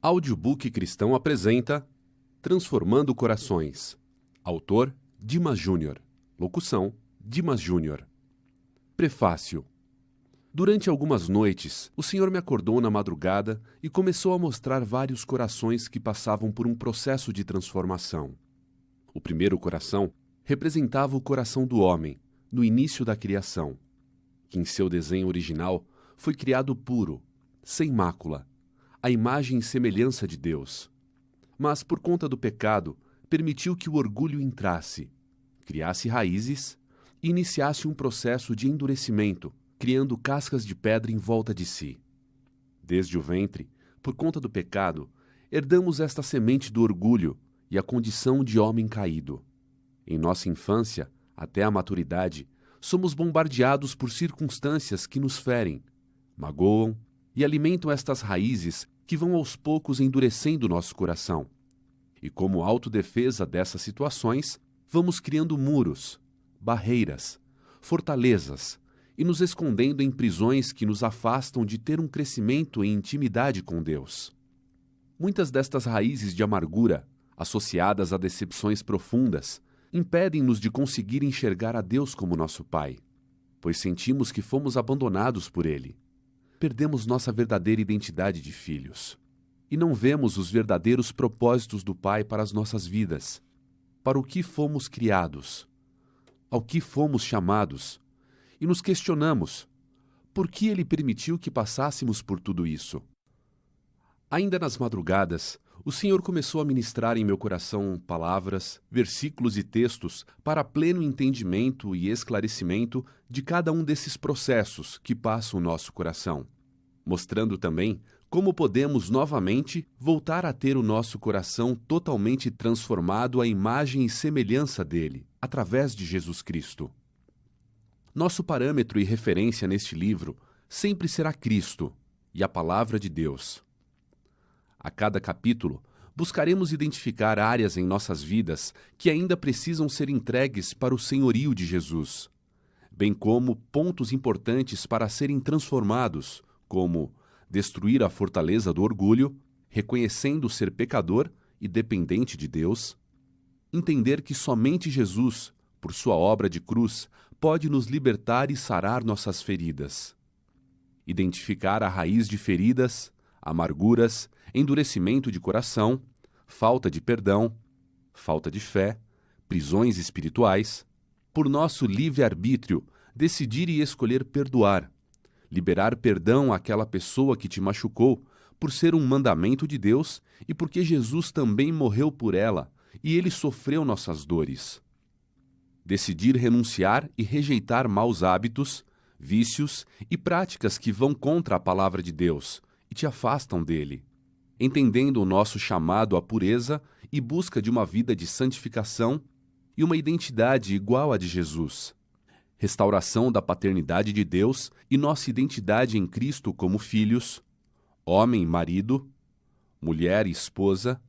Audiobook Cristão apresenta Transformando Corações. Autor, Dimas Júnior. Locução, Dimas Júnior. Prefácio. Durante algumas noites, o Senhor me acordou na madrugada e começou a mostrar vários corações que passavam por um processo de transformação. O primeiro coração representava o coração do homem, no início da criação, que em seu desenho original foi criado puro, sem mácula, a imagem e semelhança de Deus. Mas, por conta do pecado, permitiu que o orgulho entrasse, criasse raízes e iniciasse um processo de endurecimento, criando cascas de pedra em volta de si. Desde o ventre, por conta do pecado, herdamos esta semente do orgulho e a condição de homem caído. Em nossa infância, até a maturidade, somos bombardeados por circunstâncias que nos ferem, magoam e alimentam estas raízes que vão aos poucos endurecendo nosso coração. E como autodefesa dessas situações, vamos criando muros, barreiras, fortalezas e nos escondendo em prisões que nos afastam de ter um crescimento em intimidade com Deus. Muitas destas raízes de amargura, associadas a decepções profundas, impedem-nos de conseguir enxergar a Deus como nosso Pai, pois sentimos que fomos abandonados por Ele. Perdemos nossa verdadeira identidade de filhos e não vemos os verdadeiros propósitos do Pai para as nossas vidas, para o que fomos criados, ao que fomos chamados, e nos questionamos por que Ele permitiu que passássemos por tudo isso. Ainda nas madrugadas, o Senhor começou a ministrar em meu coração palavras, versículos e textos para pleno entendimento e esclarecimento de cada um desses processos que passam o nosso coração, mostrando também como podemos novamente voltar a ter o nosso coração totalmente transformado à imagem e semelhança dele, através de Jesus Cristo. Nosso parâmetro e referência neste livro sempre será Cristo e a Palavra de Deus. A cada capítulo, buscaremos identificar áreas em nossas vidas que ainda precisam ser entregues para o senhorio de Jesus, bem como pontos importantes para serem transformados, como destruir a fortaleza do orgulho, reconhecendo ser pecador e dependente de Deus, entender que somente Jesus, por sua obra de cruz, pode nos libertar e sarar nossas feridas, identificar a raiz de feridas, amarguras, endurecimento de coração, falta de perdão, falta de fé, prisões espirituais, por nosso livre-arbítrio, decidir e escolher perdoar, liberar perdão àquela pessoa que te machucou, por ser um mandamento de Deus e porque Jesus também morreu por ela e ele sofreu nossas dores. Decidir renunciar e rejeitar maus hábitos, vícios e práticas que vão contra a palavra de Deus e te afastam dele, entendendo o nosso chamado à pureza e busca de uma vida de santificação e uma identidade igual à de Jesus. Restauração da paternidade de Deus e nossa identidade em Cristo como filhos, homem, marido, mulher e esposa,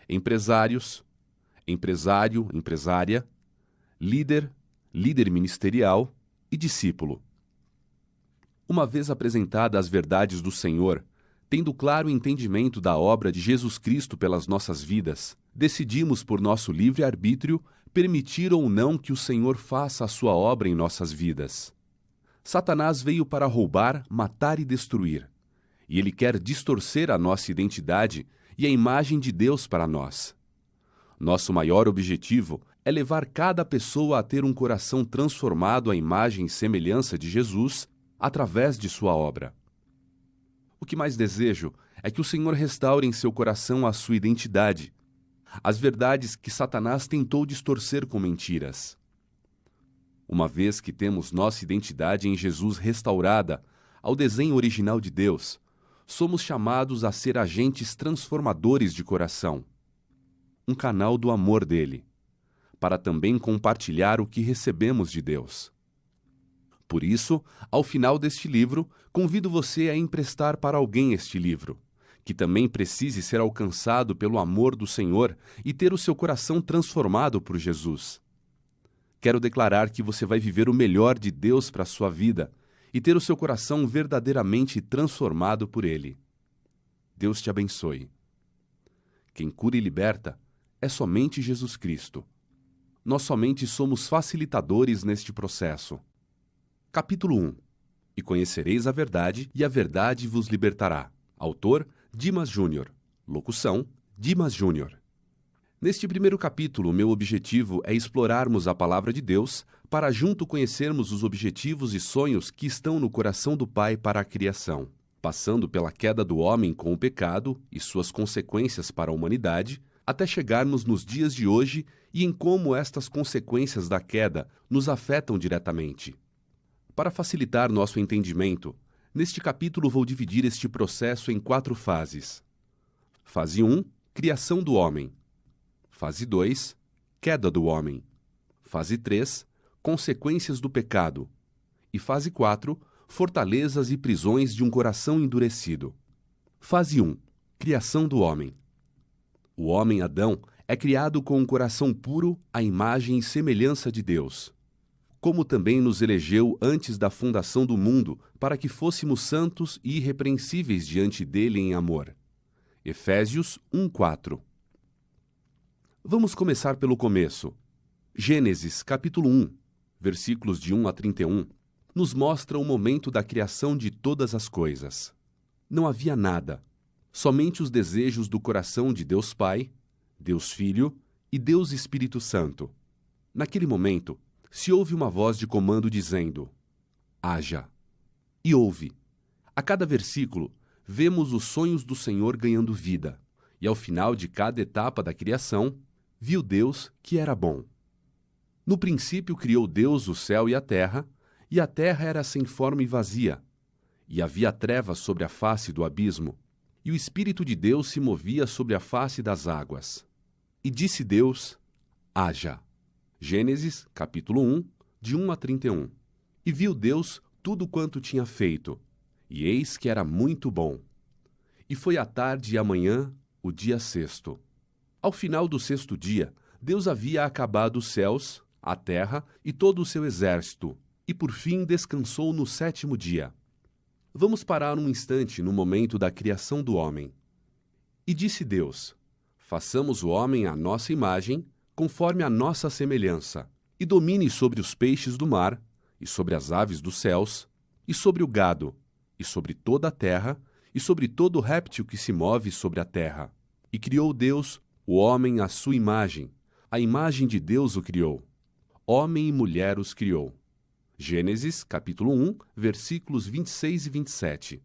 empresários, empresário, empresária, líder, líder ministerial e discípulo. Uma vez apresentadas as verdades do Senhor, tendo claro entendimento da obra de Jesus Cristo pelas nossas vidas, decidimos por nosso livre-arbítrio permitir ou não que o Senhor faça a sua obra em nossas vidas. Satanás veio para roubar, matar e destruir, e ele quer distorcer a nossa identidade e a imagem de Deus para nós. Nosso maior objetivo é levar cada pessoa a ter um coração transformado à imagem e semelhança de Jesus através de sua obra. O que mais desejo é que o Senhor restaure em seu coração a sua identidade, as verdades que Satanás tentou distorcer com mentiras. Uma vez que temos nossa identidade em Jesus restaurada ao desenho original de Deus, somos chamados a ser agentes transformadores de coração, um canal do amor dele, para também compartilhar o que recebemos de Deus. Por isso, ao final deste livro, convido você a emprestar para alguém este livro, que também precise ser alcançado pelo amor do Senhor e ter o seu coração transformado por Jesus. Quero declarar que você vai viver o melhor de Deus para a sua vida e ter o seu coração verdadeiramente transformado por Ele. Deus te abençoe. Quem cura e liberta é somente Jesus Cristo. Nós somente somos facilitadores neste processo. Capítulo 1. E conhecereis a verdade, e a verdade vos libertará. Autor, Dimas Júnior. Locução, Dimas Júnior. Neste primeiro capítulo, meu objetivo é explorarmos a palavra de Deus para junto conhecermos os objetivos e sonhos que estão no coração do Pai para a criação. Passando pela queda do homem com o pecado e suas consequências para a humanidade, até chegarmos nos dias de hoje e em como estas consequências da queda nos afetam diretamente. Para facilitar nosso entendimento, neste capítulo vou dividir este processo em 4 fases. Fase 1, criação do homem. Fase 2, queda do homem. Fase 3, consequências do pecado. E fase 4, fortalezas e prisões de um coração endurecido. Fase 1, criação do homem. O homem Adão é criado com um coração puro à imagem e semelhança de Deus, como também nos elegeu antes da fundação do mundo para que fôssemos santos e irrepreensíveis diante dele em amor. Efésios 1:4. Vamos começar pelo começo. Gênesis, capítulo 1, versículos de 1 a 31, nos mostra o momento da criação de todas as coisas. Não havia nada, somente os desejos do coração de Deus Pai, Deus Filho e Deus Espírito Santo. Naquele momento, se ouve uma voz de comando dizendo: haja. E houve. A cada versículo, vemos os sonhos do Senhor ganhando vida, e ao final de cada etapa da criação, viu Deus que era bom. No princípio criou Deus o céu e a terra era sem forma e vazia, e havia trevas sobre a face do abismo, e o Espírito de Deus se movia sobre a face das águas. E disse Deus: haja. Gênesis, capítulo 1, de 1 a 31. E viu Deus tudo quanto tinha feito, e eis que era muito bom. E foi a tarde e a manhã, o dia sexto. Ao final do sexto dia, Deus havia acabado os céus, a terra e todo o seu exército, e por fim descansou no sétimo dia. Vamos parar um instante no momento da criação do homem. E disse Deus: façamos o homem à nossa imagem, conforme a nossa semelhança, e domine sobre os peixes do mar, e sobre as aves dos céus, e sobre o gado, e sobre toda a terra, e sobre todo réptil que se move sobre a terra. E criou Deus o homem à sua imagem, a imagem de Deus o criou. Homem e mulher os criou. Gênesis, capítulo 1, versículos 26 e 27.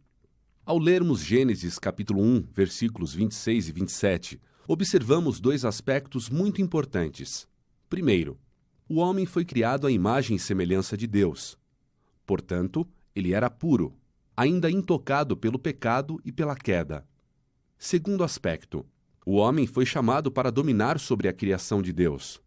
Ao lermos Gênesis, capítulo 1, versículos 26 e 27, observamos 2 aspectos muito importantes. Primeiro, o homem foi criado à imagem e semelhança de Deus. Portanto, ele era puro, ainda intocado pelo pecado e pela queda. Segundo aspecto, o homem foi chamado para dominar sobre a criação de Deus.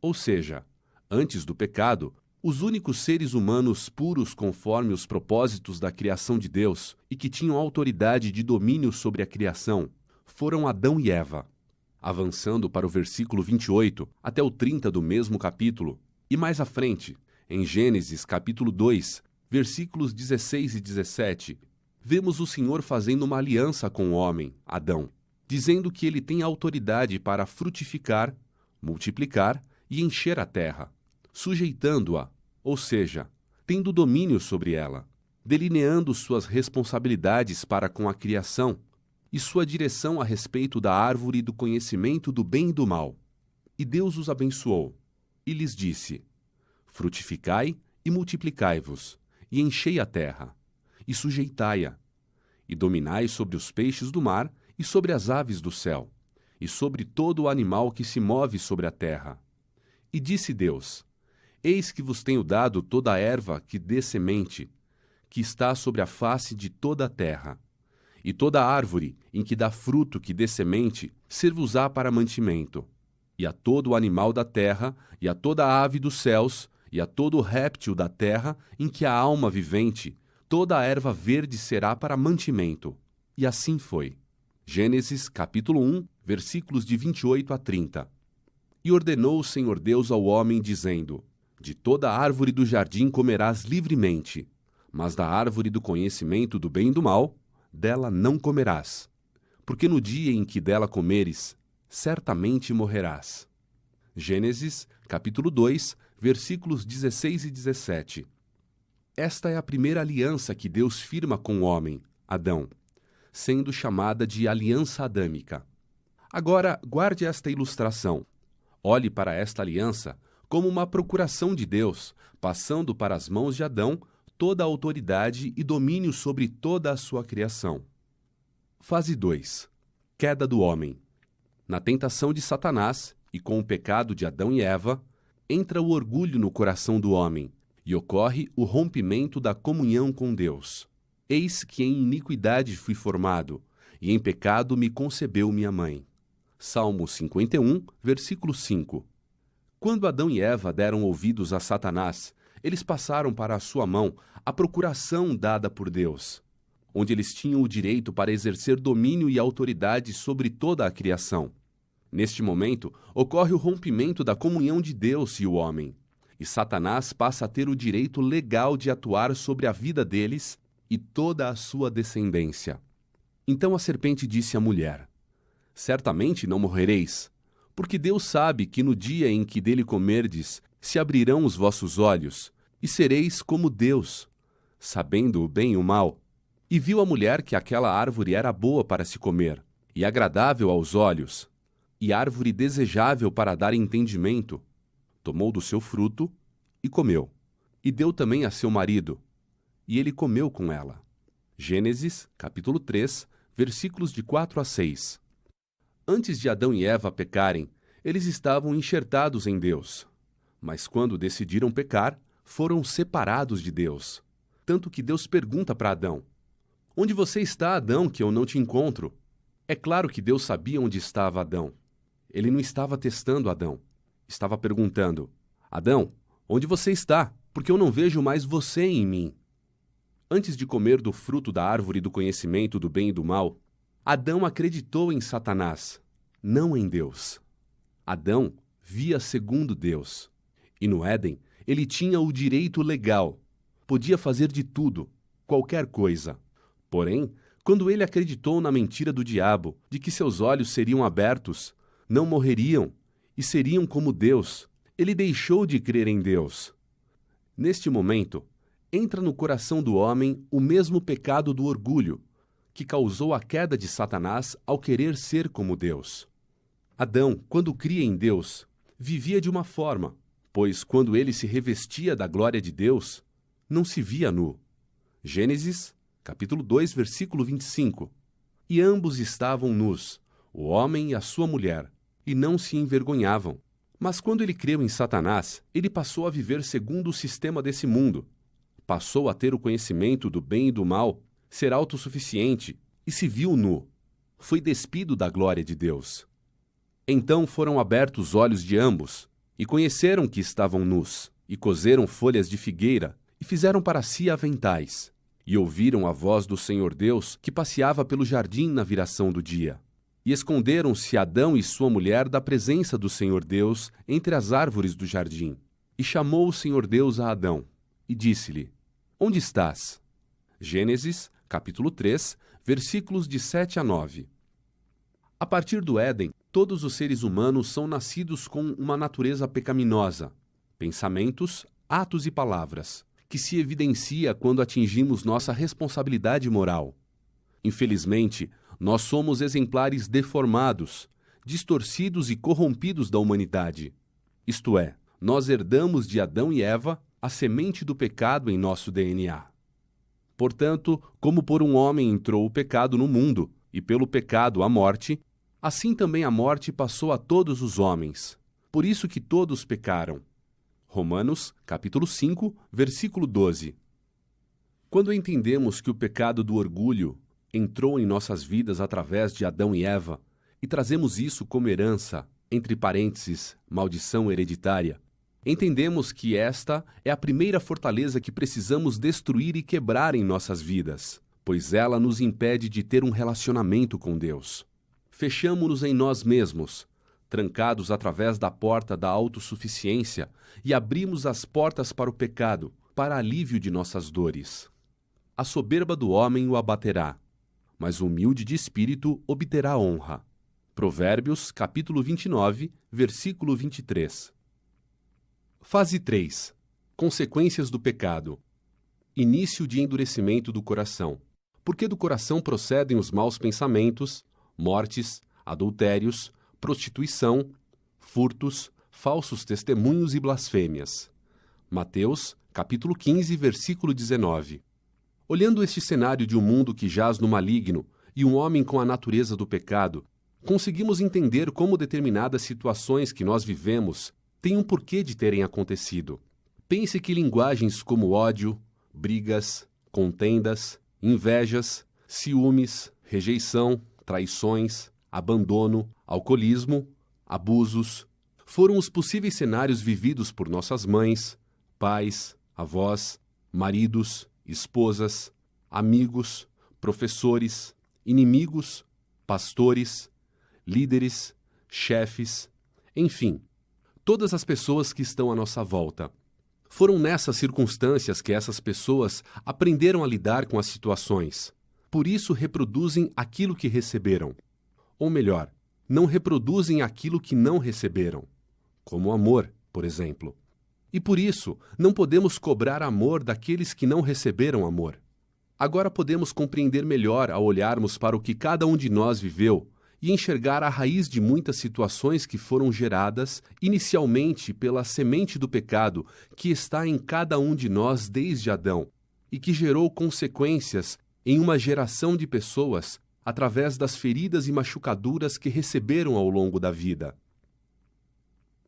Ou seja, antes do pecado, os únicos seres humanos puros conforme os propósitos da criação de Deus e que tinham autoridade de domínio sobre a criação foram Adão e Eva. Avançando para o versículo 28 até o 30 do mesmo capítulo, e mais à frente, em Gênesis capítulo 2, versículos 16 e 17, vemos o Senhor fazendo uma aliança com o homem, Adão, dizendo que ele tem autoridade para frutificar, multiplicar e encher a terra, sujeitando-a, ou seja, tendo domínio sobre ela, delineando suas responsabilidades para com a criação e sua direção a respeito da árvore do conhecimento do bem e do mal. E Deus os abençoou, e lhes disse: frutificai e multiplicai-vos, e enchei a terra, e sujeitai-a, e dominai sobre os peixes do mar e sobre as aves do céu, e sobre todo o animal que se move sobre a terra. E disse Deus: eis que vos tenho dado toda a erva que dê semente, que está sobre a face de toda a terra, e toda árvore em que dá fruto que dê semente, ser-vos-á para mantimento, e a todo o animal da terra, e a toda a ave dos céus, e a todo o réptil da terra em que há alma vivente, toda a erva verde será para mantimento. E assim foi. Gênesis capítulo 1, versículos de 28 a 30. E ordenou o Senhor Deus ao homem, dizendo: de toda a árvore do jardim comerás livremente, mas da árvore do conhecimento do bem e do mal, dela não comerás. Porque no dia em que dela comeres, certamente morrerás. Gênesis, capítulo 2, versículos 16 e 17. Esta é a primeira aliança que Deus firma com o homem, Adão, sendo chamada de aliança adâmica. Agora, guarde esta ilustração. Olhe para esta aliança como uma procuração de Deus, passando para as mãos de Adão toda a autoridade e domínio sobre toda a sua criação. Fase 2. Queda do homem. Na tentação de Satanás e com o pecado de Adão e Eva, entra o orgulho no coração do homem e ocorre o rompimento da comunhão com Deus. Eis que em iniquidade fui formado, e em pecado me concebeu minha mãe. Salmo 51, versículo 5. Quando Adão e Eva deram ouvidos a Satanás, eles passaram para a sua mão a procuração dada por Deus, onde eles tinham o direito para exercer domínio e autoridade sobre toda a criação. Neste momento, ocorre o rompimento da comunhão de Deus e o homem, e Satanás passa a ter o direito legal de atuar sobre a vida deles e toda a sua descendência. Então a serpente disse à mulher: certamente não morrereis, porque Deus sabe que no dia em que dele comerdes, se abrirão os vossos olhos, e sereis como Deus, sabendo o bem e o mal. E viu a mulher que aquela árvore era boa para se comer, e agradável aos olhos, e árvore desejável para dar entendimento. Tomou do seu fruto e comeu, e deu também a seu marido, e ele comeu com ela. Gênesis, capítulo 3, versículos de 4 a 6. Antes de Adão e Eva pecarem, eles estavam enxertados em Deus. Mas quando decidiram pecar, foram separados de Deus. Tanto que Deus pergunta para Adão: onde você está, Adão, que eu não te encontro? É claro que Deus sabia onde estava Adão. Ele não estava testando Adão. Estava perguntando: Adão, onde você está? Porque eu não vejo mais você em mim. Antes de comer do fruto da árvore do conhecimento do bem e do mal, Adão acreditou em Satanás, não em Deus. Adão via segundo Deus. E no Éden, ele tinha o direito legal. Podia fazer de tudo, qualquer coisa. Porém, quando ele acreditou na mentira do diabo, de que seus olhos seriam abertos, não morreriam e seriam como Deus, ele deixou de crer em Deus. Neste momento, entra no coração do homem o mesmo pecado do orgulho, que causou a queda de Satanás ao querer ser como Deus. Adão, quando cria em Deus, vivia de uma forma, pois quando ele se revestia da glória de Deus, não se via nu. Gênesis, capítulo 2, versículo 25. E ambos estavam nus, o homem e a sua mulher, e não se envergonhavam. Mas quando ele creu em Satanás, ele passou a viver segundo o sistema desse mundo. Passou a ter o conhecimento do bem e do mal, ser autossuficiente, e se viu nu. Foi despido da glória de Deus. Então foram abertos os olhos de ambos, e conheceram que estavam nus, e coseram folhas de figueira, e fizeram para si aventais, e ouviram a voz do Senhor Deus, que passeava pelo jardim na viração do dia. E esconderam-se Adão e sua mulher da presença do Senhor Deus entre as árvores do jardim. E chamou o Senhor Deus a Adão, e disse-lhe: onde estás? Gênesis, capítulo 3, versículos de 7 a 9. A partir do Éden, todos os seres humanos são nascidos com uma natureza pecaminosa, pensamentos, atos e palavras, que se evidencia quando atingimos nossa responsabilidade moral. Infelizmente, nós somos exemplares deformados, distorcidos e corrompidos da humanidade. Isto é, nós herdamos de Adão e Eva a semente do pecado em nosso DNA. Portanto, como por um homem entrou o pecado no mundo, e pelo pecado a morte, assim também a morte passou a todos os homens. Por isso que todos pecaram. Romanos, capítulo 5, versículo 12. Quando entendemos que o pecado do orgulho entrou em nossas vidas através de Adão e Eva, e trazemos isso como herança, entre parênteses, maldição hereditária, entendemos que esta é a primeira fortaleza que precisamos destruir e quebrar em nossas vidas, pois ela nos impede de ter um relacionamento com Deus. Fechamo-nos em nós mesmos, trancados através da porta da autossuficiência, e abrimos as portas para o pecado, para alívio de nossas dores. A soberba do homem o abaterá, mas o humilde de espírito obterá honra. Provérbios, capítulo 29, versículo 23. Fase 3. Consequências do pecado. Início de endurecimento do coração. Porque do coração procedem os maus pensamentos, mortes, adultérios, prostituição, furtos, falsos testemunhos e blasfêmias. Mateus, capítulo 15, versículo 19. Olhando este cenário de um mundo que jaz no maligno e um homem com a natureza do pecado, conseguimos entender como determinadas situações que nós vivemos têm um porquê de terem acontecido. Pense que linguagens como ódio, brigas, contendas, invejas, ciúmes, rejeição, traições, abandono, alcoolismo, abusos, foram os possíveis cenários vividos por nossas mães, pais, avós, maridos, esposas, amigos, professores, inimigos, pastores, líderes, chefes, enfim, todas as pessoas que estão à nossa volta. Foram nessas circunstâncias que essas pessoas aprenderam a lidar com as situações. Por isso reproduzem aquilo que receberam. Ou melhor, não reproduzem aquilo que não receberam. Como o amor, por exemplo. E por isso, não podemos cobrar amor daqueles que não receberam amor. Agora podemos compreender melhor ao olharmos para o que cada um de nós viveu e enxergar a raiz de muitas situações que foram geradas inicialmente pela semente do pecado que está em cada um de nós desde Adão e que gerou consequências em uma geração de pessoas através das feridas e machucaduras que receberam ao longo da vida.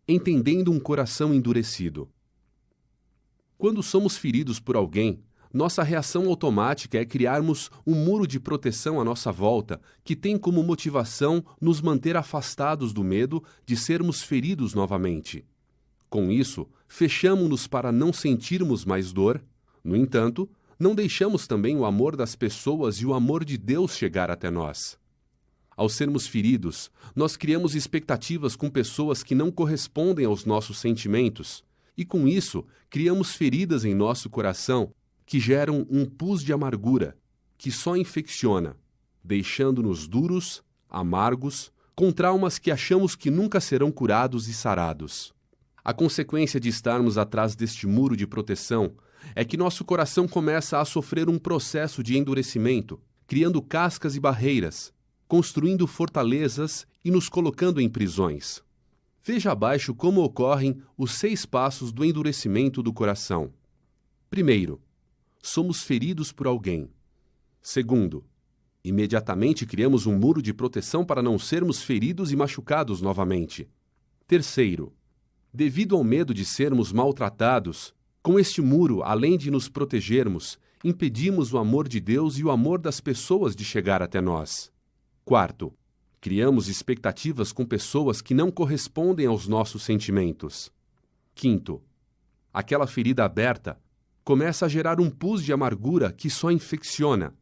Entendendo um coração endurecido. Quando somos feridos por alguém, nossa reação automática é criarmos um muro de proteção à nossa volta que tem como motivação nos manter afastados do medo de sermos feridos novamente. Com isso, fechamo-nos para não sentirmos mais dor. No entanto, não deixamos também o amor das pessoas e o amor de Deus chegar até nós. Ao sermos feridos, nós criamos expectativas com pessoas que não correspondem aos nossos sentimentos, e com isso, criamos feridas em nosso coração que geram um pus de amargura, que só infecciona, deixando-nos duros, amargos, com traumas que achamos que nunca serão curados e sarados. A consequência de estarmos atrás deste muro de proteção é que nosso coração começa a sofrer um processo de endurecimento, criando cascas e barreiras, construindo fortalezas e nos colocando em prisões. Veja abaixo como ocorrem os 6 passos do endurecimento do coração. Primeiro, somos feridos por alguém. Segundo, imediatamente criamos um muro de proteção para não sermos feridos e machucados novamente. Terceiro, devido ao medo de sermos maltratados, com este muro, além de nos protegermos, impedimos o amor de Deus e o amor das pessoas de chegar até nós. Quarto, criamos expectativas com pessoas que não correspondem aos nossos sentimentos. Quinto, aquela ferida aberta começa a gerar um pus de amargura que só infecciona,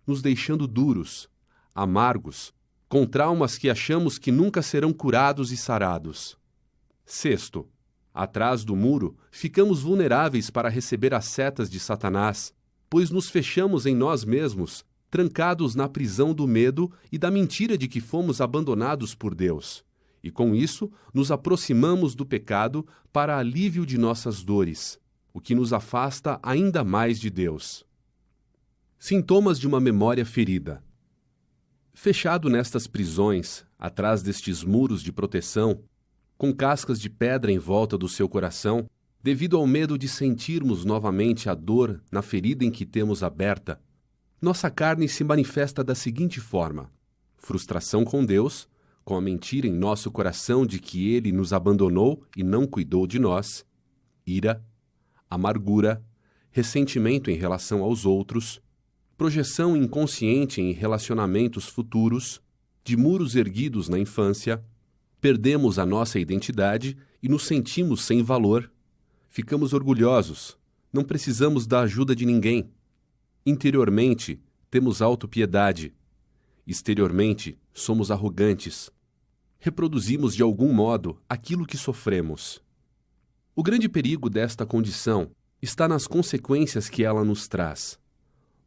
nos deixando duros, amargos, com traumas que achamos que nunca serão curados e sarados. Sexto, atrás do muro, ficamos vulneráveis para receber as setas de Satanás, pois nos fechamos em nós mesmos, trancados na prisão do medo e da mentira de que fomos abandonados por Deus. E com isso, nos aproximamos do pecado para alívio de nossas dores, o que nos afasta ainda mais de Deus. Sintomas de uma memória ferida. Fechado nestas prisões, atrás destes muros de proteção, com cascas de pedra em volta do seu coração, devido ao medo de sentirmos novamente a dor na ferida em que temos aberta, nossa carne se manifesta da seguinte forma: frustração com Deus, com a mentira em nosso coração de que Ele nos abandonou e não cuidou de nós, ira, amargura, ressentimento em relação aos outros, projeção inconsciente em relacionamentos futuros, de muros erguidos na infância, perdemos a nossa identidade e nos sentimos sem valor, ficamos orgulhosos, não precisamos da ajuda de ninguém. Interiormente, temos autopiedade. Exteriormente, somos arrogantes. Reproduzimos de algum modo aquilo que sofremos. O grande perigo desta condição está nas consequências que ela nos traz,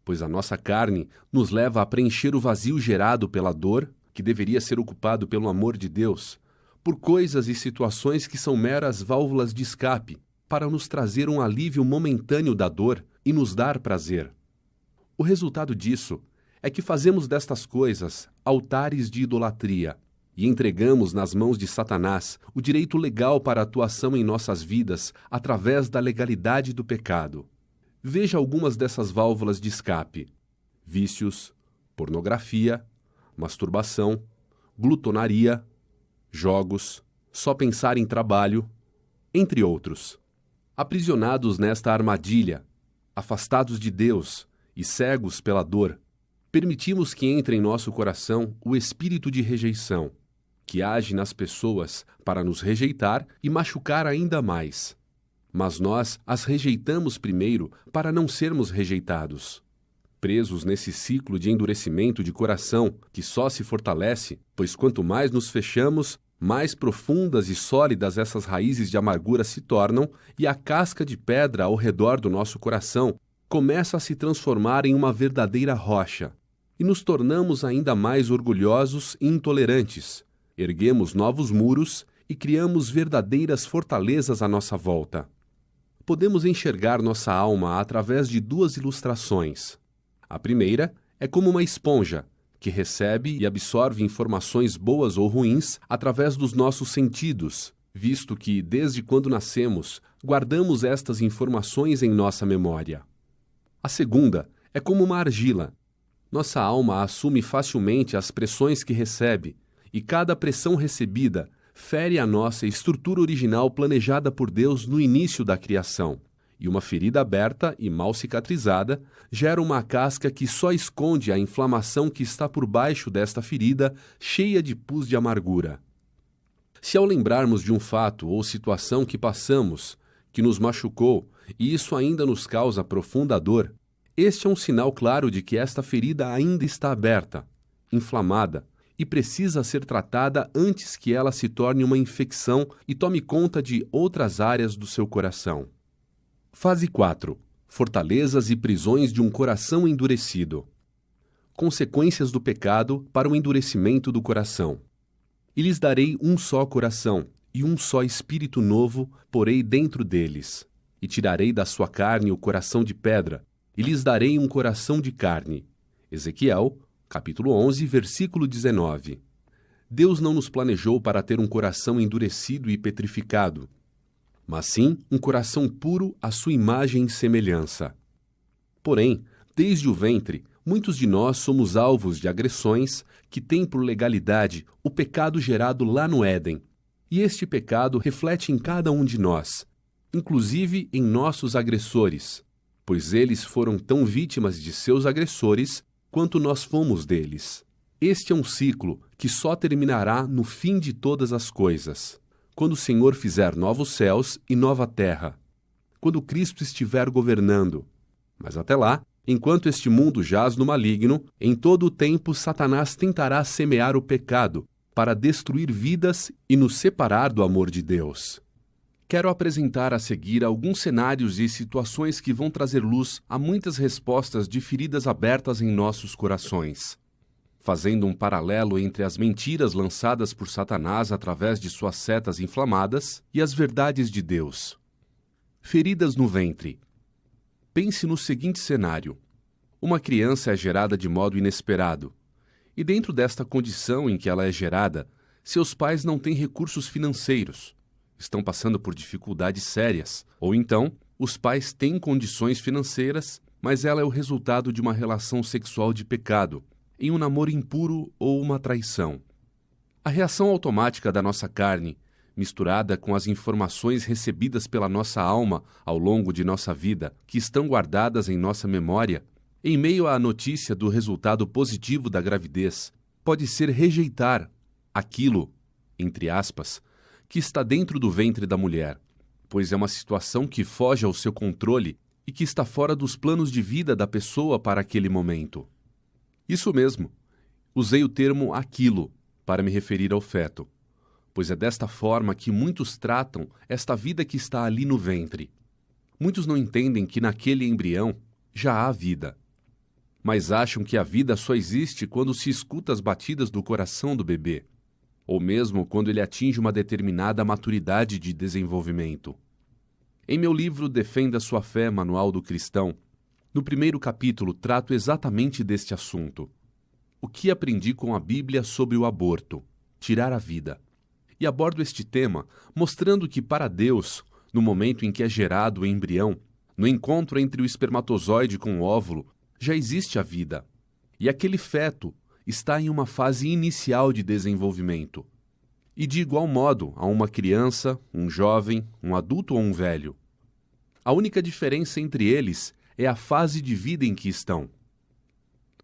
pois a nossa carne nos leva a preencher o vazio gerado pela dor, que deveria ser ocupado pelo amor de Deus, por coisas e situações que são meras válvulas de escape, para nos trazer um alívio momentâneo da dor e nos dar prazer. O resultado disso é que fazemos destas coisas altares de idolatria e entregamos nas mãos de Satanás o direito legal para a atuação em nossas vidas através da legalidade do pecado. Veja algumas dessas válvulas de escape: vícios, pornografia, masturbação, glutonaria, jogos, só pensar em trabalho, entre outros. Aprisionados nesta armadilha, afastados de Deus e cegos pela dor, permitimos que entre em nosso coração o espírito de rejeição, que age nas pessoas para nos rejeitar e machucar ainda mais. Mas nós as rejeitamos primeiro para não sermos rejeitados. Presos nesse ciclo de endurecimento de coração que só se fortalece, pois quanto mais nos fechamos, mais profundas e sólidas essas raízes de amargura se tornam e a casca de pedra ao redor do nosso coração começa a se transformar em uma verdadeira rocha, e nos tornamos ainda mais orgulhosos e intolerantes. Erguemos novos muros e criamos verdadeiras fortalezas à nossa volta. Podemos enxergar nossa alma através de duas ilustrações. A primeira é como uma esponja, que recebe e absorve informações boas ou ruins através dos nossos sentidos, visto que, desde quando nascemos, guardamos estas informações em nossa memória. A segunda é como uma argila. Nossa alma assume facilmente as pressões que recebe, e cada pressão recebida fere a nossa estrutura original planejada por Deus no início da criação. E uma ferida aberta e mal cicatrizada gera uma casca que só esconde a inflamação que está por baixo desta ferida, cheia de pus de amargura. Se ao lembrarmos de um fato ou situação que passamos, que nos machucou, e isso ainda nos causa profunda dor, este é um sinal claro de que esta ferida ainda está aberta, inflamada, e precisa ser tratada antes que ela se torne uma infecção e tome conta de outras áreas do seu coração. Fase 4. Fortalezas e prisões de um coração endurecido. Consequências do pecado para o endurecimento do coração. E lhes darei um só coração, e um só espírito novo porei dentro deles. E tirarei da sua carne o coração de pedra, e lhes darei um coração de carne. Ezequiel, capítulo 11, versículo 19. Deus não nos planejou para ter um coração endurecido e petrificado, mas sim um coração puro à sua imagem e semelhança. Porém, desde o ventre, muitos de nós somos alvos de agressões que têm por legalidade o pecado gerado lá no Éden. E este pecado reflete em cada um de nós, inclusive em nossos agressores, pois eles foram tão vítimas de seus agressores quanto nós fomos deles. Este é um ciclo que só terminará no fim de todas as coisas, quando o Senhor fizer novos céus e nova terra, quando Cristo estiver governando. Mas até lá, enquanto este mundo jaz no maligno, em todo o tempo Satanás tentará semear o pecado para destruir vidas e nos separar do amor de Deus. Quero apresentar a seguir alguns cenários e situações que vão trazer luz a muitas respostas de feridas abertas em nossos corações, fazendo um paralelo entre as mentiras lançadas por Satanás através de suas setas inflamadas e as verdades de Deus. Feridas no ventre. Pense no seguinte cenário. Uma criança é gerada de modo inesperado, e dentro desta condição em que ela é gerada, seus pais não têm recursos financeiros, estão passando por dificuldades sérias, ou então, os pais têm condições financeiras, mas ela é o resultado de uma relação sexual de pecado, em um namoro impuro ou uma traição. A reação automática da nossa carne, misturada com as informações recebidas pela nossa alma ao longo de nossa vida, que estão guardadas em nossa memória, em meio à notícia do resultado positivo da gravidez, pode ser rejeitar aquilo, entre aspas, que está dentro do ventre da mulher, pois é uma situação que foge ao seu controle e que está fora dos planos de vida da pessoa para aquele momento. Isso mesmo, usei o termo aquilo para me referir ao feto, pois é desta forma que muitos tratam esta vida que está ali no ventre. Muitos não entendem que naquele embrião já há vida. mas acham que a vida só existe quando se escuta as batidas do coração do bebê, ou mesmo quando ele atinge uma determinada maturidade de desenvolvimento. Em meu livro Defenda Sua Fé, Manual do Cristão, no primeiro capítulo trato exatamente deste assunto. O que aprendi com a Bíblia sobre o aborto, tirar a vida. E abordo este tema mostrando que para Deus, no momento em que é gerado o embrião, no encontro entre o espermatozoide com o óvulo, já existe a vida. E aquele feto está em uma fase inicial de desenvolvimento. E de igual modo a uma criança, um jovem, um adulto ou um velho. A única diferença entre eles é a fase de vida em que estão.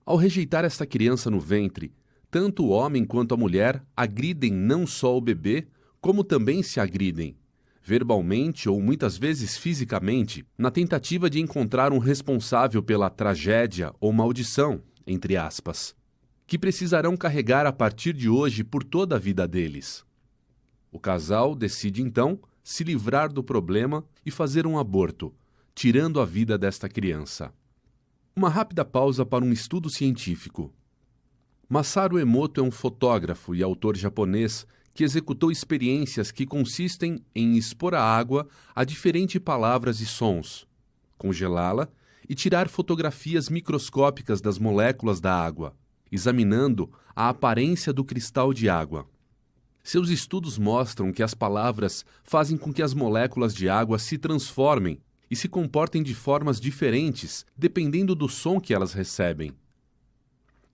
Ao rejeitar esta criança no ventre, tanto o homem quanto a mulher agridem não só o bebê, como também se agridem, verbalmente ou muitas vezes fisicamente, na tentativa de encontrar um responsável pela tragédia ou maldição, entre aspas, que precisarão carregar a partir de hoje por toda a vida deles. O casal decide então se livrar do problema e fazer um aborto, tirando a vida desta criança. Uma rápida pausa para um estudo científico. Masaru Emoto é um fotógrafo e autor japonês que executou experiências que consistem em expor a água a diferentes palavras e sons, congelá-la e tirar fotografias microscópicas das moléculas da água, examinando a aparência do cristal de água. Seus estudos mostram que as palavras fazem com que as moléculas de água se transformem e se comportem de formas diferentes dependendo do som que elas recebem.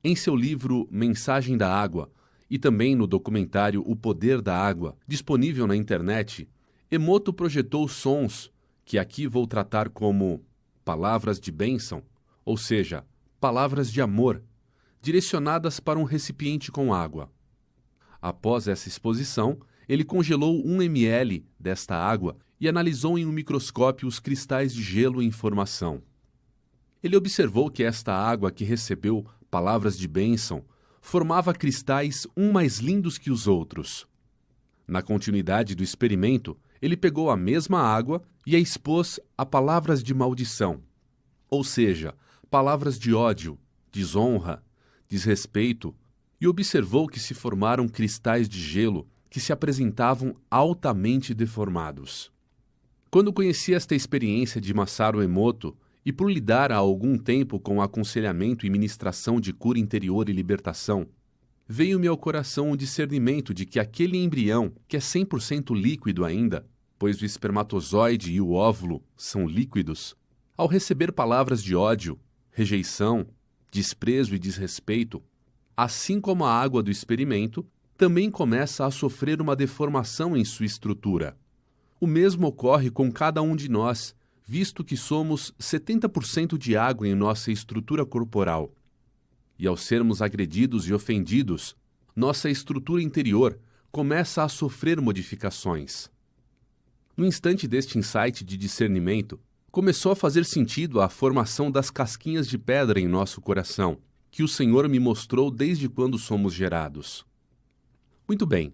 Em seu livro Mensagem da Água, e também no documentário O Poder da Água, disponível na internet, Emoto projetou sons, que aqui vou tratar como palavras de bênção, ou seja, palavras de amor, direcionadas para um recipiente com água. Após essa exposição, ele congelou 1 ml desta água e analisou em um microscópio os cristais de gelo em formação. Ele observou que esta água que recebeu palavras de bênção formava cristais um mais lindos que os outros. Na continuidade do experimento, ele pegou a mesma água e a expôs a palavras de maldição, ou seja, palavras de ódio, desonra, desrespeito, e observou que se formaram cristais de gelo que se apresentavam altamente deformados. Quando conheci esta experiência de Masaru Emoto, e por lidar há algum tempo com aconselhamento e ministração de cura interior e libertação, veio-me ao coração o discernimento de que aquele embrião, que é 100% líquido ainda, pois o espermatozoide e o óvulo são líquidos, ao receber palavras de ódio, rejeição, desprezo e desrespeito, assim como a água do experimento, também começa a sofrer uma deformação em sua estrutura. O mesmo ocorre com cada um de nós, visto que somos 70% de água em nossa estrutura corporal. E ao sermos agredidos e ofendidos, nossa estrutura interior começa a sofrer modificações. No instante deste insight de discernimento, começou a fazer sentido a formação das casquinhas de pedra em nosso coração, que o Senhor me mostrou desde quando somos gerados. Muito bem.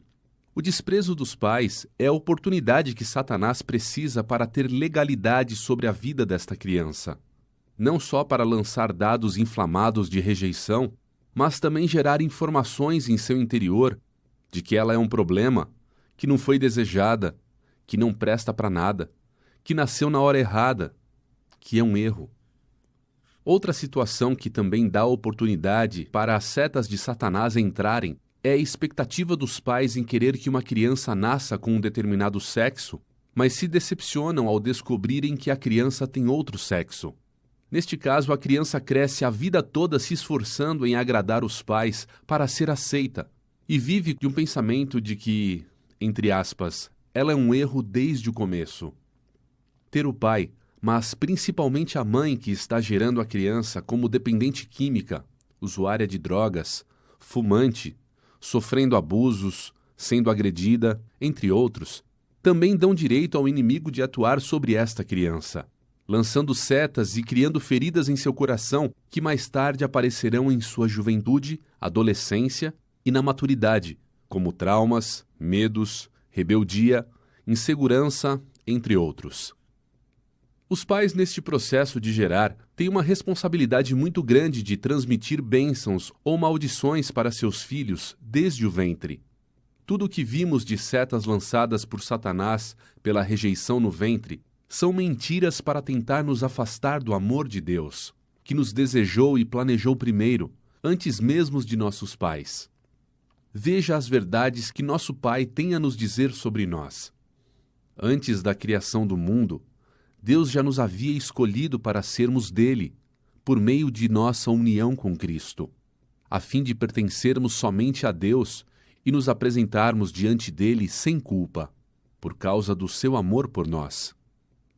O desprezo dos pais é a oportunidade que Satanás precisa para ter legalidade sobre a vida desta criança. Não só para lançar dados inflamados de rejeição, mas também gerar informações em seu interior de que ela é um problema, que não foi desejada, que não presta para nada, que nasceu na hora errada, que é um erro. Outra situação que também dá oportunidade para as setas de Satanás entrarem é a expectativa dos pais em querer que uma criança nasça com um determinado sexo, mas se decepcionam ao descobrirem que a criança tem outro sexo. Neste caso, a criança cresce a vida toda se esforçando em agradar os pais para ser aceita e vive de um pensamento de que, entre aspas, ela é um erro desde o começo. Ter o pai, mas principalmente a mãe que está gerando a criança como dependente química, usuária de drogas, fumante, sofrendo abusos, sendo agredida, entre outros, também dão direito ao inimigo de atuar sobre esta criança, lançando setas e criando feridas em seu coração que mais tarde aparecerão em sua juventude, adolescência e na maturidade, como traumas, medos, rebeldia, insegurança, entre outros. Os pais, neste processo de gerar, têm uma responsabilidade muito grande de transmitir bênçãos ou maldições para seus filhos desde o ventre. Tudo o que vimos de setas lançadas por Satanás pela rejeição no ventre são mentiras para tentar nos afastar do amor de Deus, que nos desejou e planejou primeiro, antes mesmo de nossos pais. Veja as verdades que nosso Pai tem a nos dizer sobre nós. Antes da criação do mundo, Deus já nos havia escolhido para sermos dele, por meio de nossa união com Cristo, a fim de pertencermos somente a Deus e nos apresentarmos diante dele sem culpa, por causa do seu amor por nós.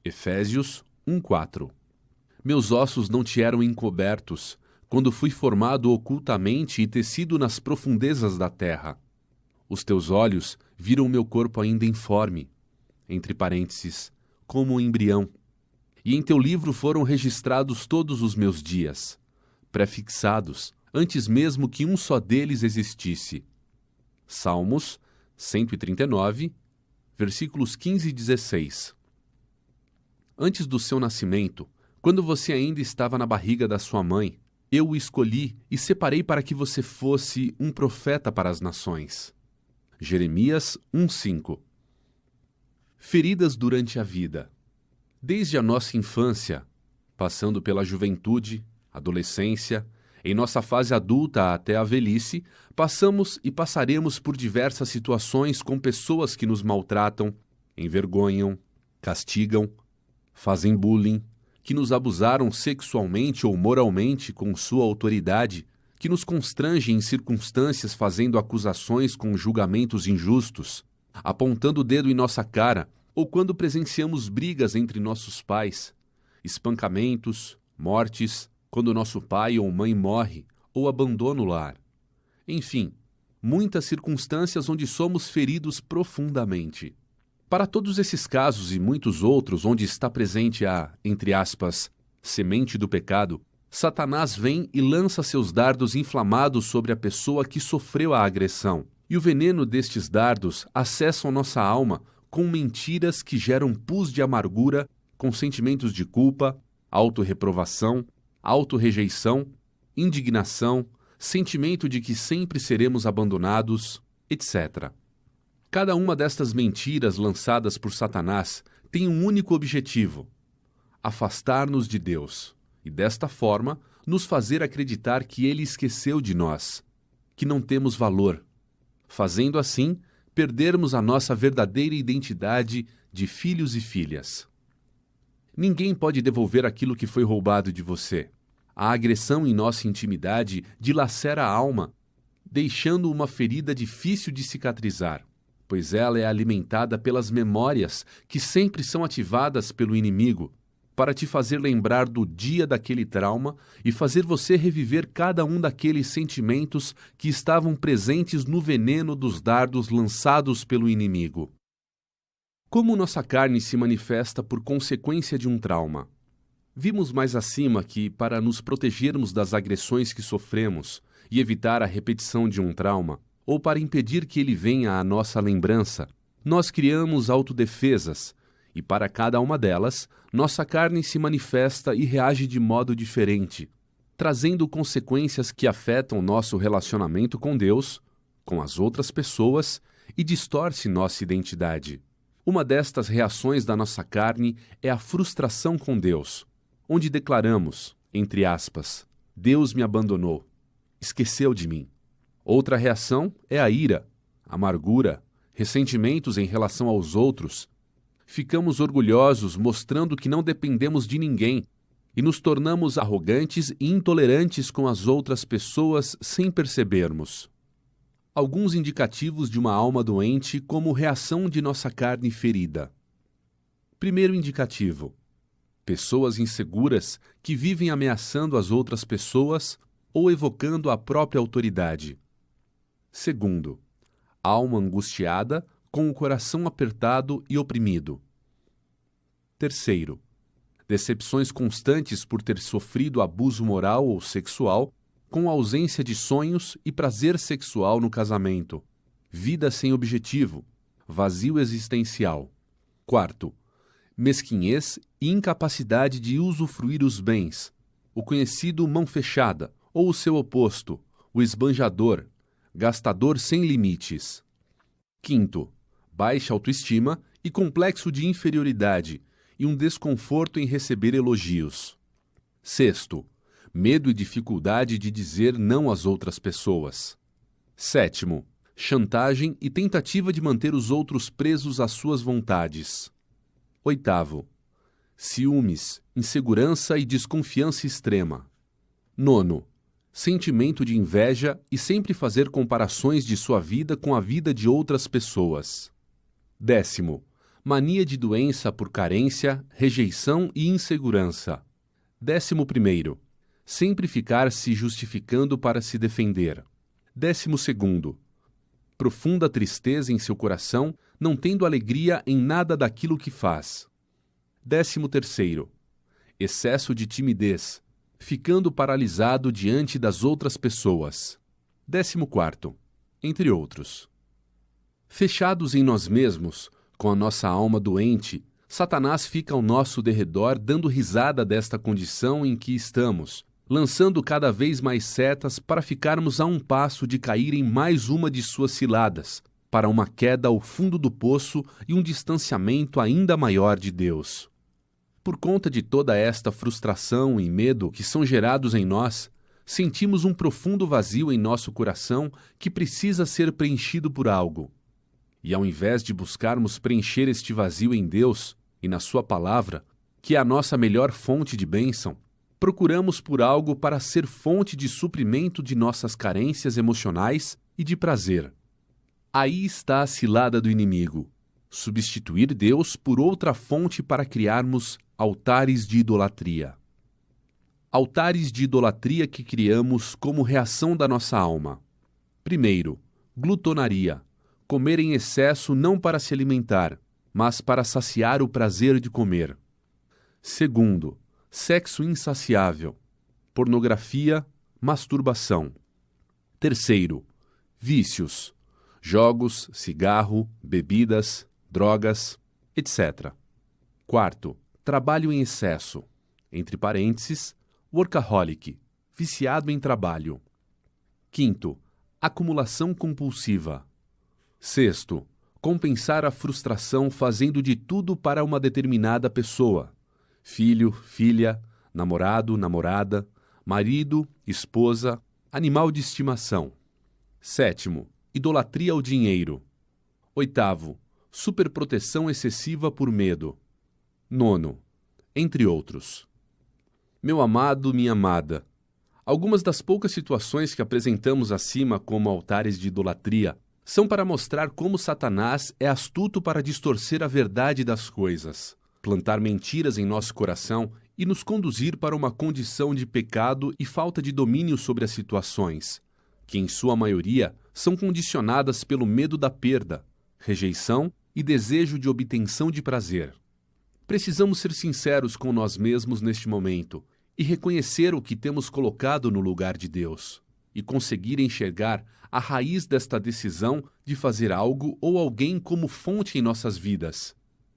Efésios 1:4. Meus ossos não te eram encobertos, quando fui formado ocultamente e tecido nas profundezas da terra. Os teus olhos viram meu corpo ainda informe, entre parênteses, como um embrião. E em teu livro foram registrados todos os meus dias, prefixados, antes mesmo que um só deles existisse. Salmos 139, versículos 15 e 16. Antes do seu nascimento, quando você ainda estava na barriga da sua mãe, eu o escolhi e separei para que você fosse um profeta para as nações. Jeremias 1:5. Feridas durante a vida. Desde a nossa infância, passando pela juventude, adolescência, em nossa fase adulta até a velhice, passamos e passaremos por diversas situações com pessoas que nos maltratam, envergonham, castigam, fazem bullying, que nos abusaram sexualmente ou moralmente com sua autoridade, que nos constrangem em circunstâncias fazendo acusações com julgamentos injustos, apontando o dedo em nossa cara, ou quando presenciamos brigas entre nossos pais, espancamentos, mortes, quando nosso pai ou mãe morre ou abandona o lar. Enfim, muitas circunstâncias onde somos feridos profundamente. Para todos esses casos e muitos outros onde está presente a, entre aspas, semente do pecado, Satanás vem e lança seus dardos inflamados sobre a pessoa que sofreu a agressão. E o veneno destes dardos acessa nossa alma com mentiras que geram pus de amargura, com sentimentos de culpa, autorreprovação, autorrejeição, indignação, sentimento de que sempre seremos abandonados, etc. Cada uma destas mentiras lançadas por Satanás tem um único objetivo: afastar-nos de Deus e, desta forma, nos fazer acreditar que Ele esqueceu de nós, que não temos valor, fazendo assim perdermos a nossa verdadeira identidade de filhos e filhas. Ninguém pode devolver aquilo que foi roubado de você. A agressão em nossa intimidade dilacera a alma, deixando uma ferida difícil de cicatrizar, pois ela é alimentada pelas memórias que sempre são ativadas pelo inimigo, para te fazer lembrar do dia daquele trauma e fazer você reviver cada um daqueles sentimentos que estavam presentes no veneno dos dardos lançados pelo inimigo. Como nossa carne se manifesta por consequência de um trauma? Vimos mais acima que, para nos protegermos das agressões que sofremos e evitar a repetição de um trauma, ou para impedir que ele venha à nossa lembrança, nós criamos autodefesas, e para cada uma delas, nossa carne se manifesta e reage de modo diferente, trazendo consequências que afetam nosso relacionamento com Deus, com as outras pessoas e distorce nossa identidade. Uma destas reações da nossa carne é a frustração com Deus, onde declaramos, entre aspas, Deus me abandonou, esqueceu de mim. Outra reação é a ira, amargura, ressentimentos em relação aos outros. Ficamos orgulhosos, mostrando que não dependemos de ninguém, e nos tornamos arrogantes e intolerantes com as outras pessoas sem percebermos. Alguns indicativos de uma alma doente como reação de nossa carne ferida. Primeiro indicativo: pessoas inseguras que vivem ameaçando as outras pessoas ou evocando a própria autoridade. Segundo, alma angustiada com o coração apertado e oprimido. Terceiro, decepções constantes por ter sofrido abuso moral ou sexual, com ausência de sonhos e prazer sexual no casamento. Vida sem objetivo, vazio existencial. Quarto, mesquinhez e e incapacidade de usufruir os bens, o conhecido mão fechada, ou o seu oposto, o esbanjador, gastador sem limites. Quinto, baixa autoestima e complexo de inferioridade, e um desconforto em receber elogios. Sexto, medo e dificuldade de dizer não às outras pessoas. Sétimo, chantagem e tentativa de manter os outros presos às suas vontades. Oitavo, ciúmes, insegurança e desconfiança extrema. Nono, sentimento de inveja e sempre fazer comparações de sua vida com a vida de outras pessoas. Décimo, mania de doença por carência, rejeição e insegurança. 11º, sempre ficar se justificando para se defender. 12º, profunda tristeza em seu coração, não tendo alegria em nada daquilo que faz. 13º, excesso de timidez, ficando paralisado diante das outras pessoas. 14º, entre outros. Fechados em nós mesmos, com a nossa alma doente, Satanás fica ao nosso derredor dando risada desta condição em que estamos, lançando cada vez mais setas para ficarmos a um passo de cair em mais uma de suas ciladas, para uma queda ao fundo do poço e um distanciamento ainda maior de Deus. Por conta de toda esta frustração e medo que são gerados em nós, sentimos um profundo vazio em nosso coração que precisa ser preenchido por algo. E ao invés de buscarmos preencher este vazio em Deus e na Sua Palavra, que é a nossa melhor fonte de bênção, procuramos por algo para ser fonte de suprimento de nossas carências emocionais e de prazer. Aí está a cilada do inimigo: substituir Deus por outra fonte para criarmos altares de idolatria. Altares de idolatria que criamos como reação da nossa alma. Primeiro, glutonaria. Comer em excesso não para se alimentar, mas para saciar o prazer de comer. Segundo, sexo insaciável. Pornografia, masturbação. Terceiro, vícios. Jogos, cigarro, bebidas, drogas, etc. Quarto, trabalho em excesso. Entre parênteses, workaholic, viciado em trabalho. Quinto, acumulação compulsiva. Sexto, compensar a frustração fazendo de tudo para uma determinada pessoa: filho, filha, namorado, namorada, marido, esposa, animal de estimação. Sétimo, idolatria ao dinheiro. Oitavo, superproteção excessiva por medo. Nono, entre outros. Meu amado, minha amada, algumas das poucas situações que apresentamos acima como altares de idolatria são para mostrar como Satanás é astuto para distorcer a verdade das coisas, plantar mentiras em nosso coração e nos conduzir para uma condição de pecado e falta de domínio sobre as situações, que em sua maioria são condicionadas pelo medo da perda, rejeição e desejo de obtenção de prazer. Precisamos ser sinceros com nós mesmos neste momento e reconhecer o que temos colocado no lugar de Deus, e conseguir enxergar a raiz desta decisão de fazer algo ou alguém como fonte em nossas vidas.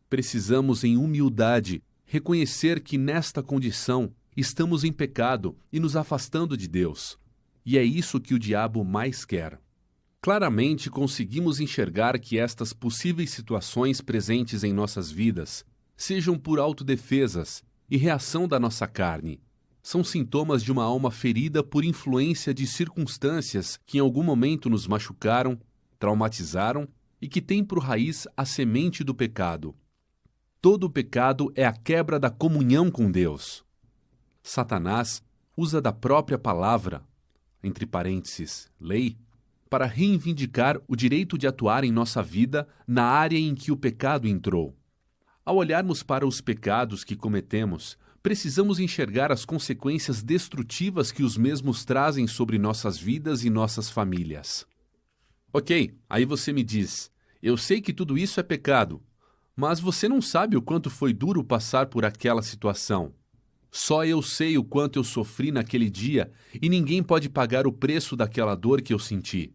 Precisamos, em humildade, reconhecer que nesta condição estamos em pecado e nos afastando de Deus. E é isso que o diabo mais quer. Claramente conseguimos enxergar que estas possíveis situações presentes em nossas vidas, sejam por autodefesas e reação da nossa carne, são sintomas de uma alma ferida por influência de circunstâncias que em algum momento nos machucaram, traumatizaram e que têm por raiz a semente do pecado. Todo o pecado é a quebra da comunhão com Deus. Satanás usa da própria palavra, entre parênteses, lei, para reivindicar o direito de atuar em nossa vida na área em que o pecado entrou. Ao olharmos para os pecados que cometemos, precisamos enxergar as consequências destrutivas que os mesmos trazem sobre nossas vidas e nossas famílias. Ok, aí você me diz, eu sei que tudo isso é pecado, mas você não sabe o quanto foi duro passar por aquela situação. Só eu sei o quanto eu sofri naquele dia e ninguém pode pagar o preço daquela dor que eu senti.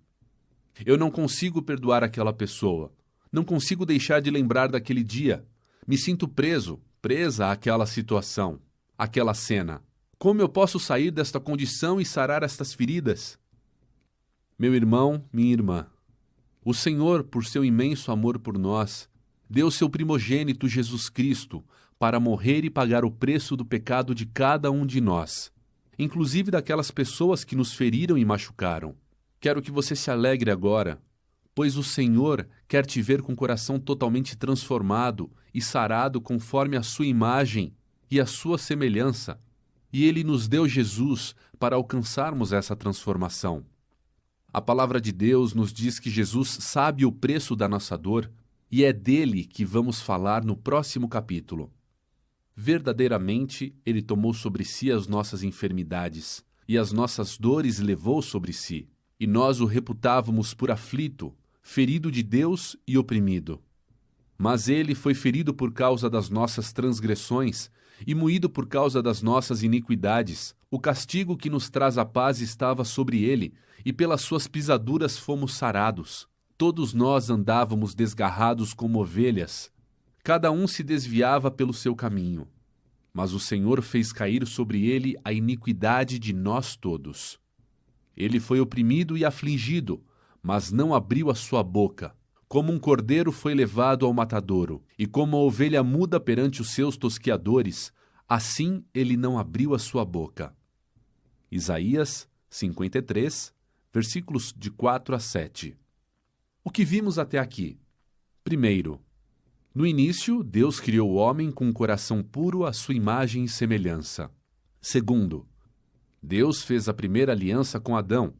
Eu não consigo perdoar aquela pessoa, não consigo deixar de lembrar daquele dia. Me sinto preso, presa àquela situação, àquela cena. Como eu posso sair desta condição e sarar estas feridas? Meu irmão, minha irmã, o Senhor, por seu imenso amor por nós, deu seu primogênito Jesus Cristo para morrer e pagar o preço do pecado de cada um de nós, inclusive daquelas pessoas que nos feriram e machucaram. Quero que você se alegre agora, pois o Senhor quer te ver com o coração totalmente transformado e sarado conforme a sua imagem e a sua semelhança, e Ele nos deu Jesus para alcançarmos essa transformação. A palavra de Deus nos diz que Jesus sabe o preço da nossa dor e é dele que vamos falar no próximo capítulo. Verdadeiramente, Ele tomou sobre si as nossas enfermidades e as nossas dores levou sobre si, e nós o reputávamos por aflito, ferido de Deus e oprimido. Mas Ele foi ferido por causa das nossas transgressões e moído por causa das nossas iniquidades. O castigo que nos traz a paz estava sobre Ele, e pelas suas pisaduras fomos sarados. Todos nós andávamos desgarrados como ovelhas. Cada um se desviava pelo seu caminho. Mas o Senhor fez cair sobre Ele a iniquidade de nós todos. Ele foi oprimido e afligido, mas não abriu a sua boca. Como um cordeiro foi levado ao matadouro, e como a ovelha muda perante os seus tosqueadores, assim ele não abriu a sua boca. Isaías 53, versículos de 4 a 7. O que vimos até aqui? Primeiro, no início, Deus criou o homem com um coração puro à sua imagem e semelhança. Segundo, Deus fez a primeira aliança com Adão,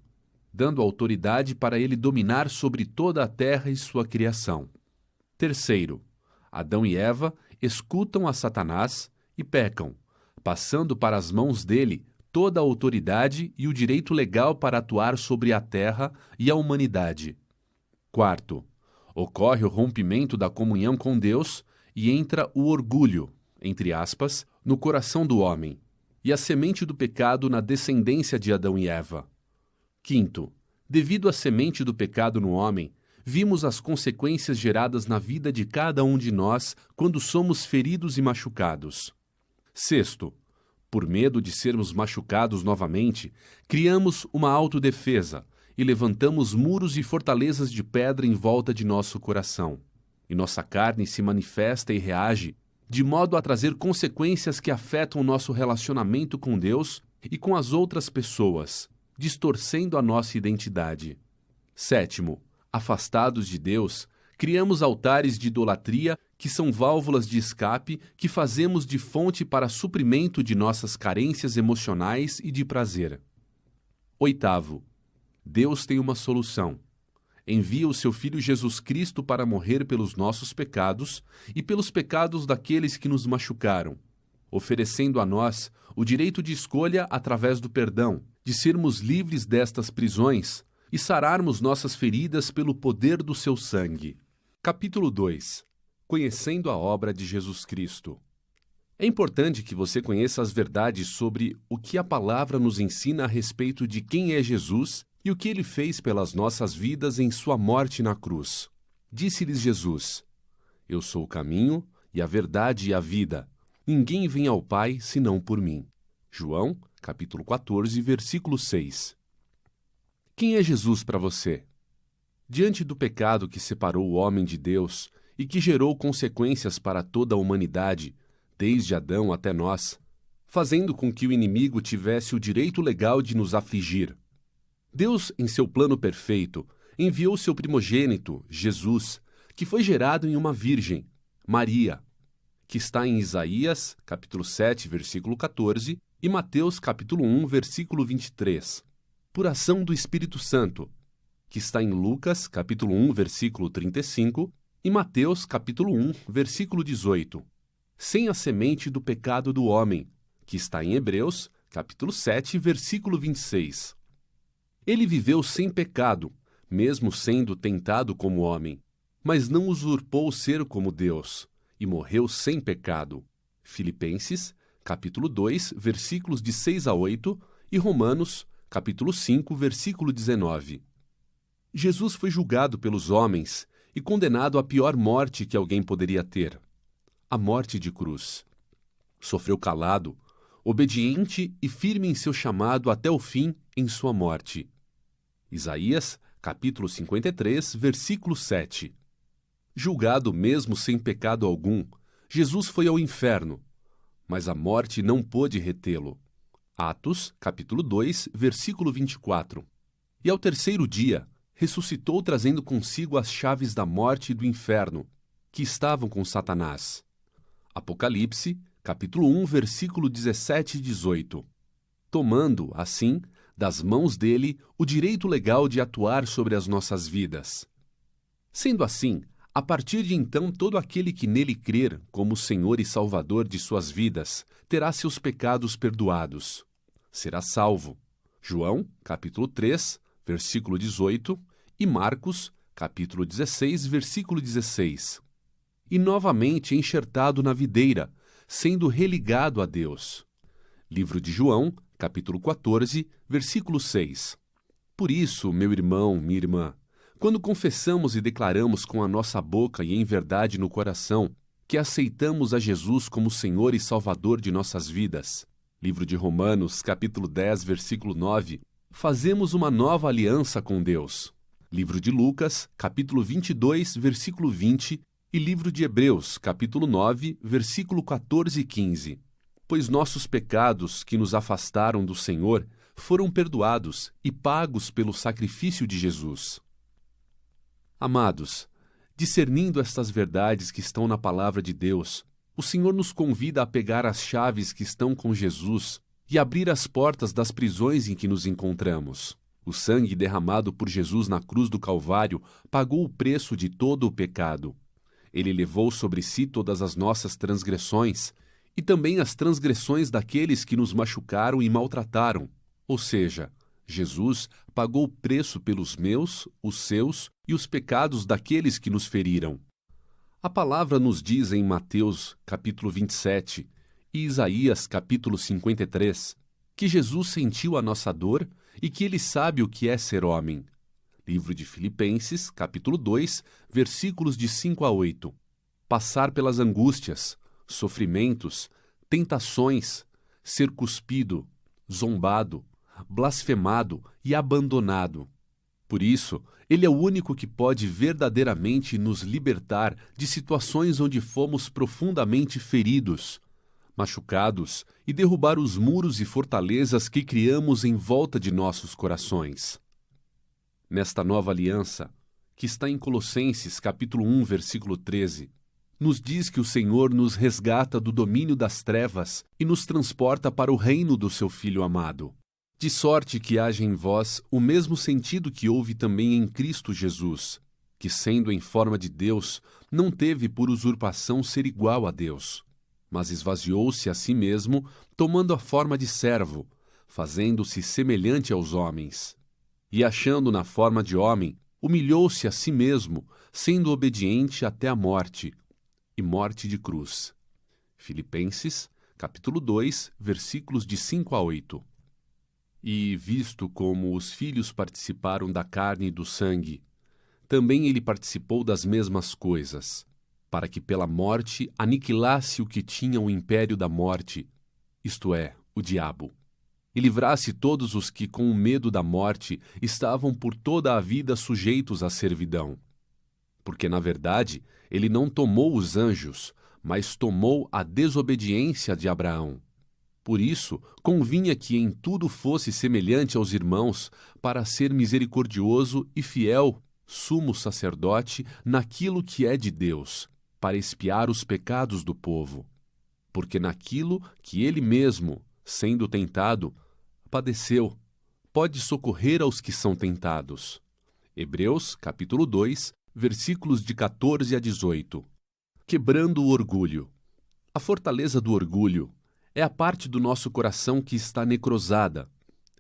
dando autoridade para ele dominar sobre toda a terra e sua criação. Terceiro, Adão e Eva escutam a Satanás e pecam, passando para as mãos dele toda a autoridade e o direito legal para atuar sobre a terra e a humanidade. Quarto, ocorre o rompimento da comunhão com Deus e entra o orgulho, entre aspas, no coração do homem, e a semente do pecado na descendência de Adão e Eva. Quinto, devido à semente do pecado no homem, vimos as consequências geradas na vida de cada um de nós quando somos feridos e machucados. Sexto, por medo de sermos machucados novamente, criamos uma autodefesa e levantamos muros e fortalezas de pedra em volta de nosso coração. E nossa carne se manifesta e reage, de modo a trazer consequências que afetam o nosso relacionamento com Deus e com as outras pessoas, distorcendo a nossa identidade. Sétimo, afastados de Deus, criamos altares de idolatria que são válvulas de escape que fazemos de fonte para suprimento de nossas carências emocionais e de prazer. Oitavo, Deus tem uma solução. Envia o seu Filho Jesus Cristo para morrer pelos nossos pecados e pelos pecados daqueles que nos machucaram, oferecendo a nós o direito de escolha através do perdão, de sermos livres destas prisões e sararmos nossas feridas pelo poder do seu sangue. Capítulo 2. Conhecendo a obra de Jesus Cristo. É importante que você conheça as verdades sobre o que a palavra nos ensina a respeito de quem é Jesus e o que ele fez pelas nossas vidas em sua morte na cruz. Disse-lhes Jesus: Eu sou o caminho e a verdade e a vida. Ninguém vem ao Pai senão por mim. João, capítulo 14, versículo 6. Quem é Jesus para você? Diante do pecado que separou o homem de Deus e que gerou consequências para toda a humanidade, desde Adão até nós, fazendo com que o inimigo tivesse o direito legal de nos afligir, Deus, em seu plano perfeito, enviou seu primogênito, Jesus, que foi gerado em uma virgem, Maria, que está em Isaías, capítulo 7, versículo 14, e Mateus, capítulo 1, versículo 23, por ação do Espírito Santo, que está em Lucas, capítulo 1, versículo 35, e Mateus, capítulo 1, versículo 18, sem a semente do pecado do homem, que está em Hebreus, capítulo 7, versículo 26. Ele viveu sem pecado, mesmo sendo tentado como homem, mas não usurpou ser como Deus, e morreu sem pecado. Filipenses, capítulo 2, versículos de 6 a 8, e Romanos, capítulo 5, versículo 19. Jesus foi julgado pelos homens e condenado à pior morte que alguém poderia ter, a morte de cruz. Sofreu calado, obediente e firme em seu chamado até o fim em sua morte. Isaías, capítulo 53, versículo 7. Julgado mesmo sem pecado algum, Jesus foi ao inferno, mas a morte não pôde retê-lo. Atos, capítulo 2, versículo 24. E ao terceiro dia, ressuscitou trazendo consigo as chaves da morte e do inferno, que estavam com Satanás. Apocalipse, capítulo 1, versículo 17 e 18. Tomando, assim, das mãos dele o direito legal de atuar sobre as nossas vidas. Sendo assim, a partir de então todo aquele que nele crer como Senhor e Salvador de suas vidas terá seus pecados perdoados. Será salvo. João, capítulo 3, versículo 18, e Marcos, capítulo 16, versículo 16. E novamente enxertado na videira, sendo religado a Deus. Livro de João, capítulo 14, versículo 6. Por isso, meu irmão, minha irmã, quando confessamos e declaramos com a nossa boca e em verdade no coração que aceitamos a Jesus como Senhor e Salvador de nossas vidas, livro de Romanos, capítulo 10, versículo 9, fazemos uma nova aliança com Deus. Livro de Lucas, capítulo 22, versículo 20, e livro de Hebreus, capítulo 9, versículo 14 e 15. Pois nossos pecados que nos afastaram do Senhor foram perdoados e pagos pelo sacrifício de Jesus. Amados, discernindo estas verdades que estão na palavra de Deus, o Senhor nos convida a pegar as chaves que estão com Jesus e abrir as portas das prisões em que nos encontramos. O sangue derramado por Jesus na cruz do Calvário pagou o preço de todo o pecado. Ele levou sobre si todas as nossas transgressões e também as transgressões daqueles que nos machucaram e maltrataram. Ou seja, Jesus pagou o preço pelos meus, os seus e os pecados daqueles que nos feriram. A palavra nos diz em Mateus, capítulo 27, e Isaías, capítulo 53, que Jesus sentiu a nossa dor e que ele sabe o que é ser homem. Livro de Filipenses, capítulo 2, versículos de 5 a 8. Passar pelas angústias, sofrimentos, tentações, ser cuspido, zombado, blasfemado e abandonado. Por isso, ele é o único que pode verdadeiramente nos libertar de situações onde fomos profundamente feridos, machucados e derrubar os muros e fortalezas que criamos em volta de nossos corações. Nesta nova aliança, que está em Colossenses, capítulo 1, versículo 13, nos diz que o Senhor nos resgata do domínio das trevas e nos transporta para o reino do seu Filho amado. De sorte que haja em vós o mesmo sentido que houve também em Cristo Jesus, que, sendo em forma de Deus, não teve por usurpação ser igual a Deus, mas esvaziou-se a si mesmo, tomando a forma de servo, fazendo-se semelhante aos homens. E achando na forma de homem, humilhou-se a si mesmo, sendo obediente até a morte, e morte de cruz. Filipenses, capítulo 2, versículos de 5 a 8. E, visto como os filhos participaram da carne e do sangue, também ele participou das mesmas coisas, para que pela morte aniquilasse o que tinha o império da morte, isto é, o diabo, e livrasse todos os que, com o medo da morte, estavam por toda a vida sujeitos à servidão. Porque, na verdade, ele não tomou os anjos, mas tomou a desobediência de Abraão. Por isso, convinha que em tudo fosse semelhante aos irmãos, para ser misericordioso e fiel, sumo sacerdote, naquilo que é de Deus, para expiar os pecados do povo. Porque naquilo que ele mesmo, sendo tentado, padeceu, pode socorrer aos que são tentados. Hebreus, capítulo 2, versículos de 14 a 18. Quebrando o orgulho. A fortaleza do orgulho é a parte do nosso coração que está necrosada,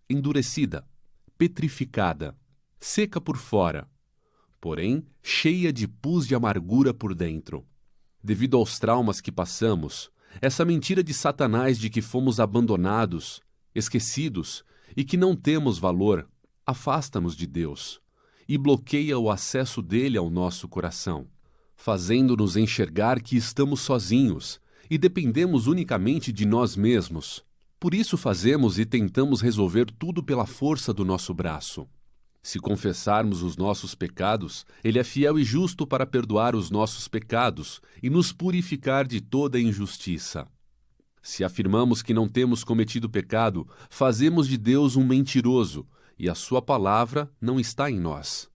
endurecida, petrificada, seca por fora, porém cheia de pus de amargura por dentro. Devido aos traumas que passamos, essa mentira de Satanás de que fomos abandonados, esquecidos e que não temos valor, afasta-nos de Deus e bloqueia o acesso dele ao nosso coração, fazendo-nos enxergar que estamos sozinhos e dependemos unicamente de nós mesmos. Por isso fazemos e tentamos resolver tudo pela força do nosso braço. Se confessarmos os nossos pecados, Ele é fiel e justo para perdoar os nossos pecados e nos purificar de toda injustiça. Se afirmamos que não temos cometido pecado, fazemos de Deus um mentiroso, e a sua palavra não está em nós.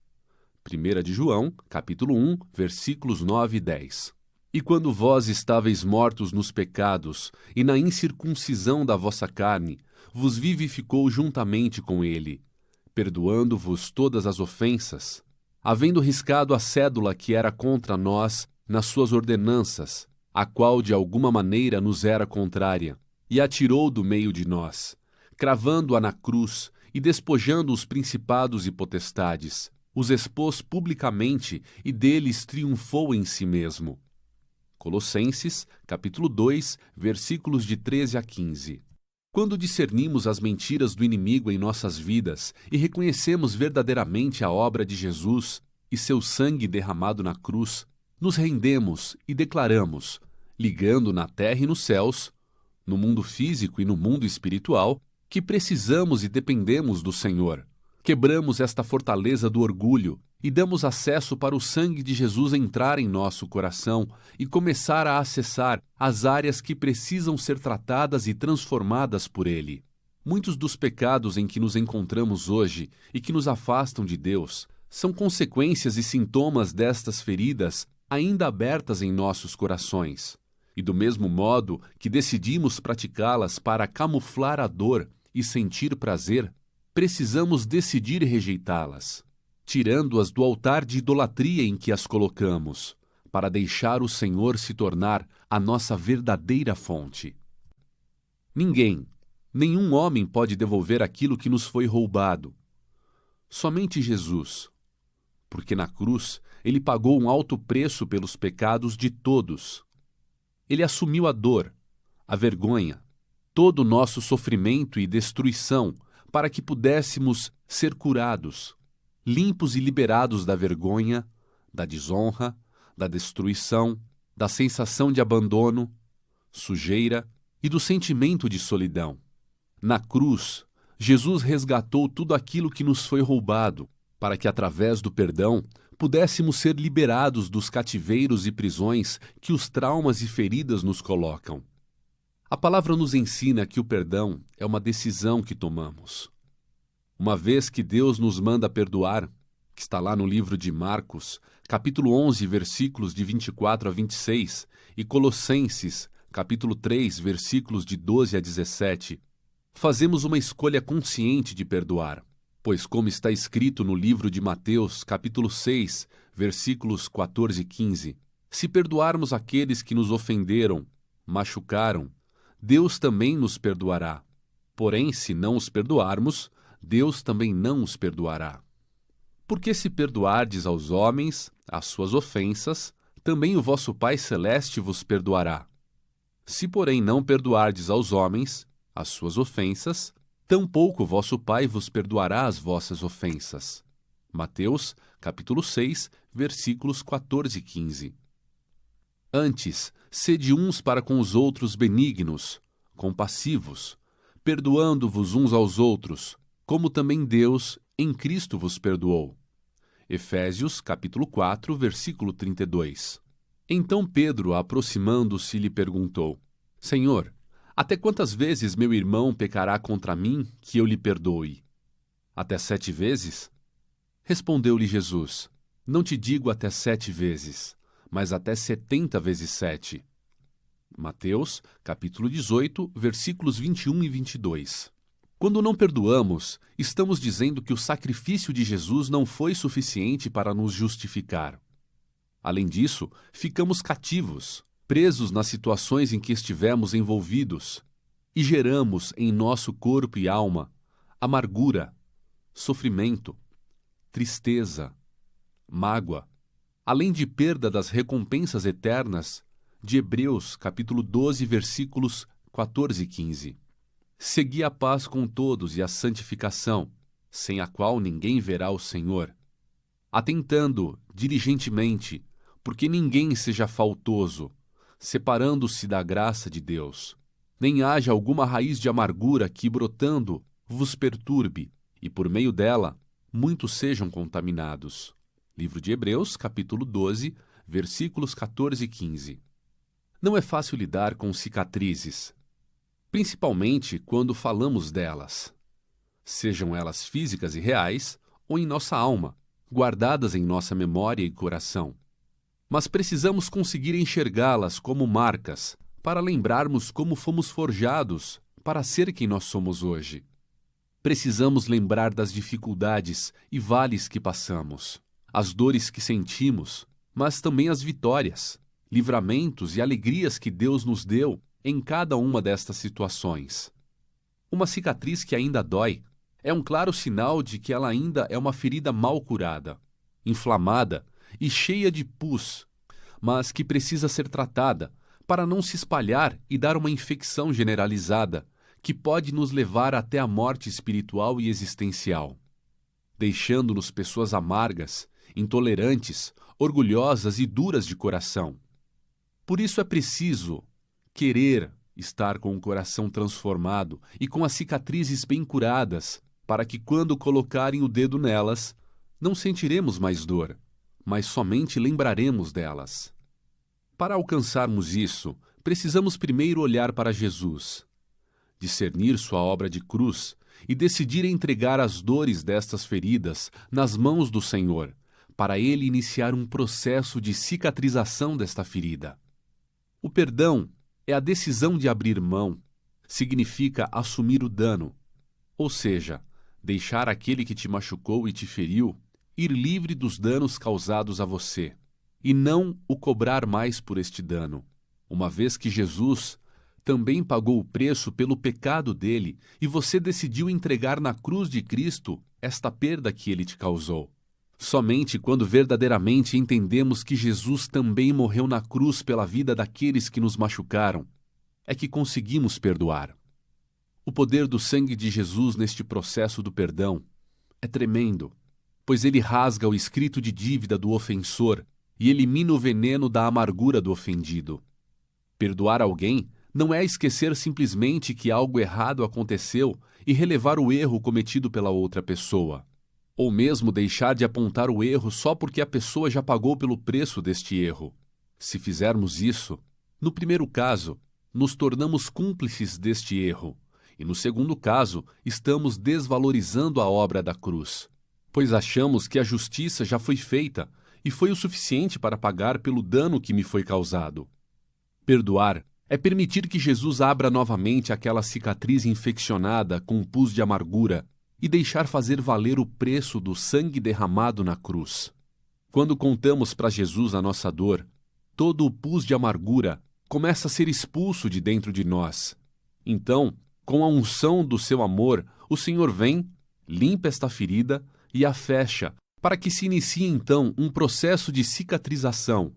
1 de João, capítulo 1, versículos 9 e 10. E quando vós estáveis mortos nos pecados e na incircuncisão da vossa carne, vos vivificou juntamente com ele, perdoando-vos todas as ofensas, havendo riscado a cédula que era contra nós nas suas ordenanças, a qual de alguma maneira nos era contrária, e a tirou do meio de nós, cravando-a na cruz e despojando os principados e potestades, os expôs publicamente e deles triunfou em si mesmo. Colossenses, capítulo 2, versículos de 13 a 15. Quando discernimos as mentiras do inimigo em nossas vidas e reconhecemos verdadeiramente a obra de Jesus e seu sangue derramado na cruz, nos rendemos e declaramos, ligando na terra e nos céus, no mundo físico e no mundo espiritual, que precisamos e dependemos do Senhor. Quebramos esta fortaleza do orgulho e damos acesso para o sangue de Jesus entrar em nosso coração e começar a acessar as áreas que precisam ser tratadas e transformadas por Ele. Muitos dos pecados em que nos encontramos hoje e que nos afastam de Deus são consequências e sintomas destas feridas ainda abertas em nossos corações. E do mesmo modo que decidimos praticá-las para camuflar a dor e sentir prazer, precisamos decidir rejeitá-las, tirando-as do altar de idolatria em que as colocamos, para deixar o Senhor se tornar a nossa verdadeira fonte. Ninguém, nenhum homem pode devolver aquilo que nos foi roubado. Somente Jesus, porque na cruz Ele pagou um alto preço pelos pecados de todos. Ele assumiu a dor, a vergonha, todo o nosso sofrimento e destruição para que pudéssemos ser curados, limpos e liberados da vergonha, da desonra, da destruição, da sensação de abandono, sujeira e do sentimento de solidão. Na cruz, Jesus resgatou tudo aquilo que nos foi roubado, para que através do perdão pudéssemos ser liberados dos cativeiros e prisões que os traumas e feridas nos colocam. A palavra nos ensina que o perdão é uma decisão que tomamos. Uma vez que Deus nos manda perdoar, que está lá no livro de Marcos, capítulo 11, versículos de 24 a 26, e Colossenses, capítulo 3, versículos de 12 a 17, fazemos uma escolha consciente de perdoar. Pois, como está escrito no livro de Mateus, capítulo 6, versículos 14 e 15, se perdoarmos aqueles que nos ofenderam, machucaram, Deus também nos perdoará. Porém, se não os perdoarmos, Deus também não os perdoará. Porque se perdoardes aos homens as suas ofensas, também o vosso Pai Celeste vos perdoará. Se, porém, não perdoardes aos homens as suas ofensas, tampouco vosso Pai vos perdoará as vossas ofensas. Mateus, capítulo 6, versículos 14 e 15. Antes, sede uns para com os outros benignos, compassivos, perdoando-vos uns aos outros, como também Deus, em Cristo, vos perdoou. Efésios, capítulo 4, versículo 32. Então Pedro, aproximando-se, lhe perguntou: Senhor, até quantas vezes meu irmão pecará contra mim, que eu lhe perdoe? Até 7 vezes? Respondeu-lhe Jesus: Não te digo até 7 vezes, mas até 70 vezes 7. Mateus, capítulo 18, versículos 21 e 22. Quando não perdoamos, estamos dizendo que o sacrifício de Jesus não foi suficiente para nos justificar. Além disso, ficamos cativos, presos nas situações em que estivemos envolvidos, e geramos em nosso corpo e alma amargura, sofrimento, tristeza, mágoa, além de perda das recompensas eternas de Hebreus, capítulo 12, versículos 14 e 15. Segui a paz com todos e a santificação, sem a qual ninguém verá o Senhor, atentando diligentemente, porque ninguém seja faltoso, separando-se da graça de Deus. Nem haja alguma raiz de amargura que, brotando, vos perturbe, e por meio dela, muitos sejam contaminados. Livro de Hebreus, capítulo 12, versículos 14 e 15. Não é fácil lidar com cicatrizes, principalmente quando falamos delas, sejam elas físicas e reais ou em nossa alma, guardadas em nossa memória e coração. Mas precisamos conseguir enxergá-las como marcas para lembrarmos como fomos forjados para ser quem nós somos hoje. Precisamos lembrar das dificuldades e vales que passamos, as dores que sentimos, mas também as vitórias, livramentos e alegrias que Deus nos deu em cada uma destas situações. Uma cicatriz que ainda dói é um claro sinal de que ela ainda é uma ferida mal curada, inflamada e cheia de pus, mas que precisa ser tratada para não se espalhar e dar uma infecção generalizada que pode nos levar até a morte espiritual e existencial, deixando-nos pessoas amargas, intolerantes, orgulhosas e duras de coração. Por isso é preciso querer estar com o coração transformado e com as cicatrizes bem curadas, para que quando colocarem o dedo nelas, não sentiremos mais dor, mas somente lembraremos delas. Para alcançarmos isso, precisamos primeiro olhar para Jesus, discernir sua obra de cruz e decidir entregar as dores destas feridas nas mãos do Senhor, para Ele iniciar um processo de cicatrização desta ferida. O perdão é a decisão de abrir mão, significa assumir o dano, ou seja, deixar aquele que te machucou e te feriu ir livre dos danos causados a você, e não o cobrar mais por este dano, uma vez que Jesus também pagou o preço pelo pecado dele e você decidiu entregar na cruz de Cristo esta perda que ele te causou. Somente quando verdadeiramente entendemos que Jesus também morreu na cruz pela vida daqueles que nos machucaram, é que conseguimos perdoar. O poder do sangue de Jesus neste processo do perdão é tremendo, pois ele rasga o escrito de dívida do ofensor e elimina o veneno da amargura do ofendido. Perdoar alguém não é esquecer simplesmente que algo errado aconteceu e relevar o erro cometido pela outra pessoa, ou mesmo deixar de apontar o erro só porque a pessoa já pagou pelo preço deste erro. Se fizermos isso, no primeiro caso, nos tornamos cúmplices deste erro, e no segundo caso, estamos desvalorizando a obra da cruz, pois achamos que a justiça já foi feita e foi o suficiente para pagar pelo dano que me foi causado. Perdoar é permitir que Jesus abra novamente aquela cicatriz infeccionada com pus de amargura e deixar fazer valer o preço do sangue derramado na cruz. Quando contamos para Jesus a nossa dor, todo o pus de amargura começa a ser expulso de dentro de nós. Então, com a unção do seu amor, o Senhor vem, limpa esta ferida e a fecha, para que se inicie então um processo de cicatrização,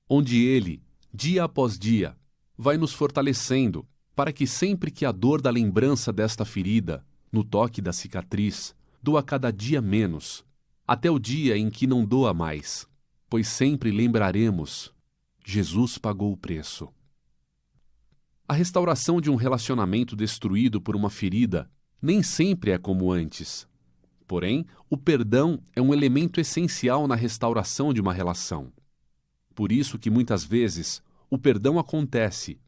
onde Ele, dia após dia, vai nos fortalecendo, para que sempre que a dor da lembrança desta ferida, no toque da cicatriz, doa cada dia menos, até o dia em que não doa mais, pois sempre lembraremos, Jesus pagou o preço. A restauração de um relacionamento destruído por uma ferida nem sempre é como antes. Porém, o perdão é um elemento essencial na restauração de uma relação. Por isso que muitas vezes o perdão acontece,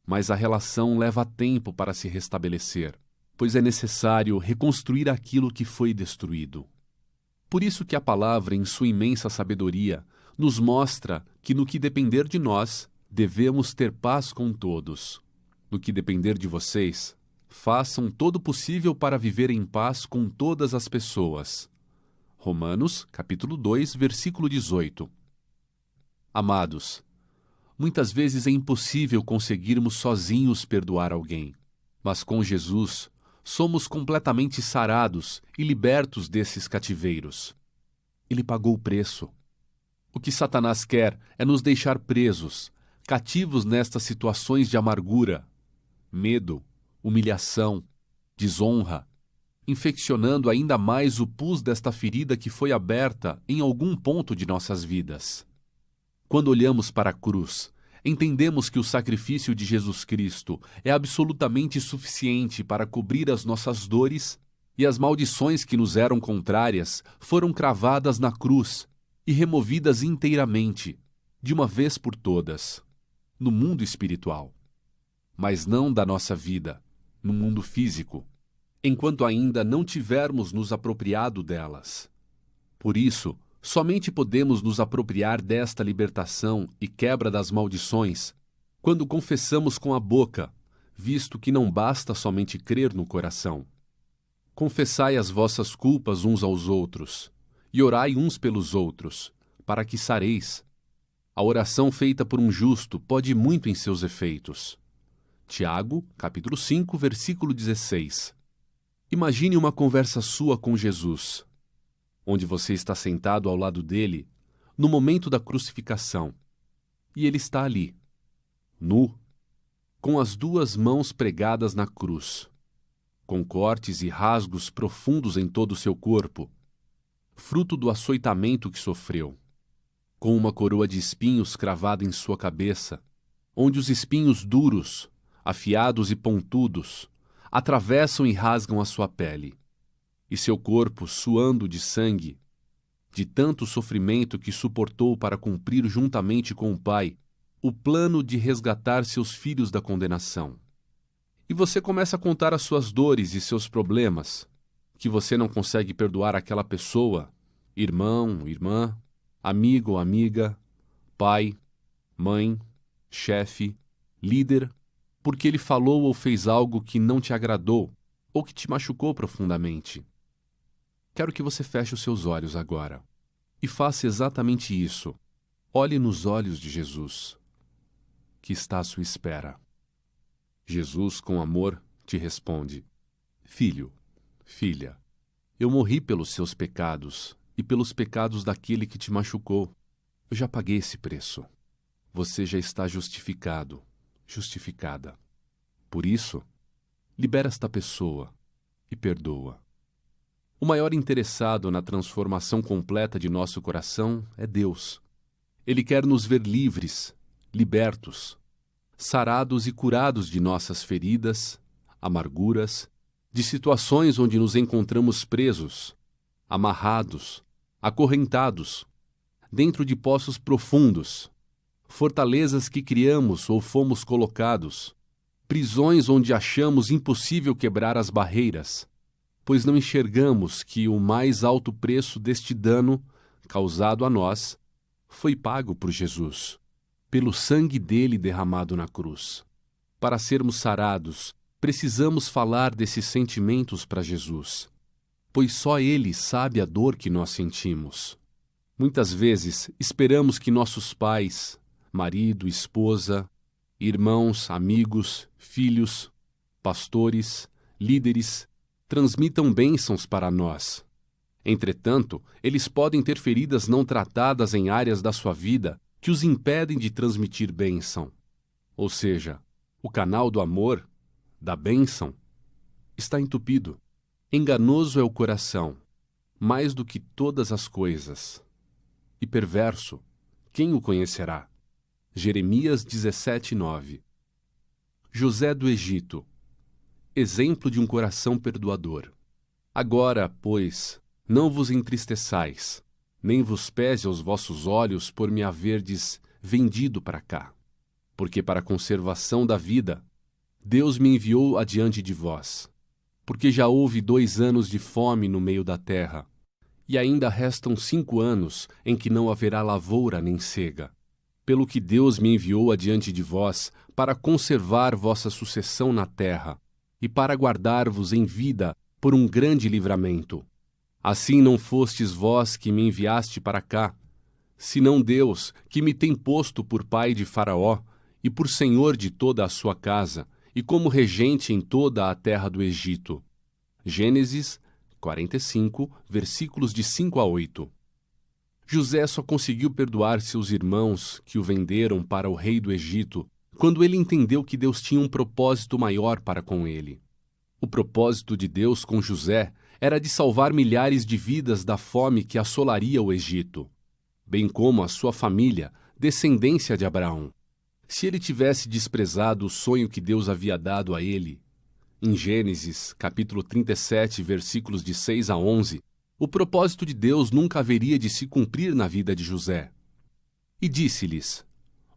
mas a relação leva tempo para se restabelecer, pois é necessário reconstruir aquilo que foi destruído. Por isso que a palavra, em sua imensa sabedoria, nos mostra que no que depender de nós, devemos ter paz com todos. No que depender de vocês, façam todo o possível para viver em paz com todas as pessoas. Romanos, capítulo 2, versículo 18. Amados, muitas vezes é impossível conseguirmos sozinhos perdoar alguém, mas com Jesus somos completamente sarados e libertos desses cativeiros. Ele pagou o preço. O que Satanás quer é nos deixar presos, cativos nestas situações de amargura, medo, humilhação, desonra, infeccionando ainda mais o pus desta ferida que foi aberta em algum ponto de nossas vidas. Quando olhamos para a cruz, entendemos que o sacrifício de Jesus Cristo é absolutamente suficiente para cobrir as nossas dores e as maldições que nos eram contrárias foram cravadas na cruz e removidas inteiramente, de uma vez por todas, no mundo espiritual, mas não da nossa vida, no mundo físico, enquanto ainda não tivermos nos apropriado delas. Por isso, somente podemos nos apropriar desta libertação e quebra das maldições quando confessamos com a boca, visto que não basta somente crer no coração. Confessai as vossas culpas uns aos outros, e orai uns pelos outros, para que sareis. A oração feita por um justo pode muito em seus efeitos. Tiago, capítulo 5, versículo 16. Imagine uma conversa sua com Jesus, onde você está sentado ao lado dele, no momento da crucificação, e ele está ali, nu, com as duas mãos pregadas na cruz, com cortes e rasgos profundos em todo o seu corpo, fruto do açoitamento que sofreu, com uma coroa de espinhos cravada em sua cabeça, onde os espinhos duros, afiados e pontudos, atravessam e rasgam a sua pele, e seu corpo suando de sangue, de tanto sofrimento que suportou para cumprir juntamente com o Pai o plano de resgatar seus filhos da condenação. E você começa a contar as suas dores e seus problemas, que você não consegue perdoar aquela pessoa, irmão, irmã, amigo ou amiga, pai, mãe, chefe, líder, porque ele falou ou fez algo que não te agradou ou que te machucou profundamente. Quero que você feche os seus olhos agora e faça exatamente isso. Olhe nos olhos de Jesus, que está à sua espera. Jesus, com amor, te responde: Filho, filha, eu morri pelos seus pecados e pelos pecados daquele que te machucou. Eu já paguei esse preço. Você já está justificado, justificada. Por isso, libera esta pessoa e perdoa. O maior interessado na transformação completa de nosso coração é Deus. Ele quer nos ver livres, libertos, sarados e curados de nossas feridas, amarguras, de situações onde nos encontramos presos, amarrados, acorrentados, dentro de poços profundos, fortalezas que criamos ou fomos colocados, prisões onde achamos impossível quebrar as barreiras, pois não enxergamos que o mais alto preço deste dano causado a nós foi pago por Jesus, pelo sangue dele derramado na cruz. Para sermos sarados, precisamos falar desses sentimentos para Jesus, pois só ele sabe a dor que nós sentimos. Muitas vezes esperamos que nossos pais, marido, esposa, irmãos, amigos, filhos, pastores, líderes, transmitam bênçãos para nós. Entretanto, eles podem ter feridas não tratadas em áreas da sua vida que os impedem de transmitir bênção. Ou seja, o canal do amor, da bênção, está entupido. Enganoso é o coração, mais do que todas as coisas. E perverso, quem o conhecerá? Jeremias 17:9. José do Egito, exemplo de um coração perdoador. Agora, pois, não vos entristeçais, nem vos pese aos vossos olhos por me haverdes vendido para cá. Porque para a conservação da vida, Deus me enviou adiante de vós. Porque já houve 2 anos de fome no meio da terra, e ainda restam 5 anos em que não haverá lavoura nem cega. Pelo que Deus me enviou adiante de vós para conservar vossa sucessão na terra, e para guardar-vos em vida por um grande livramento. Assim não fostes vós que me enviaste para cá, senão Deus, que me tem posto por pai de Faraó e por senhor de toda a sua casa, e como regente em toda a terra do Egito. Gênesis 45, versículos de 5 a 8. José só conseguiu perdoar seus irmãos que o venderam para o rei do Egito quando ele entendeu que Deus tinha um propósito maior para com ele. O propósito de Deus com José era de salvar milhares de vidas da fome que assolaria o Egito, bem como a sua família, descendência de Abraão. Se ele tivesse desprezado o sonho que Deus havia dado a ele, em Gênesis, capítulo 37, versículos de 6 a 11, o propósito de Deus nunca haveria de se cumprir na vida de José. E disse-lhes: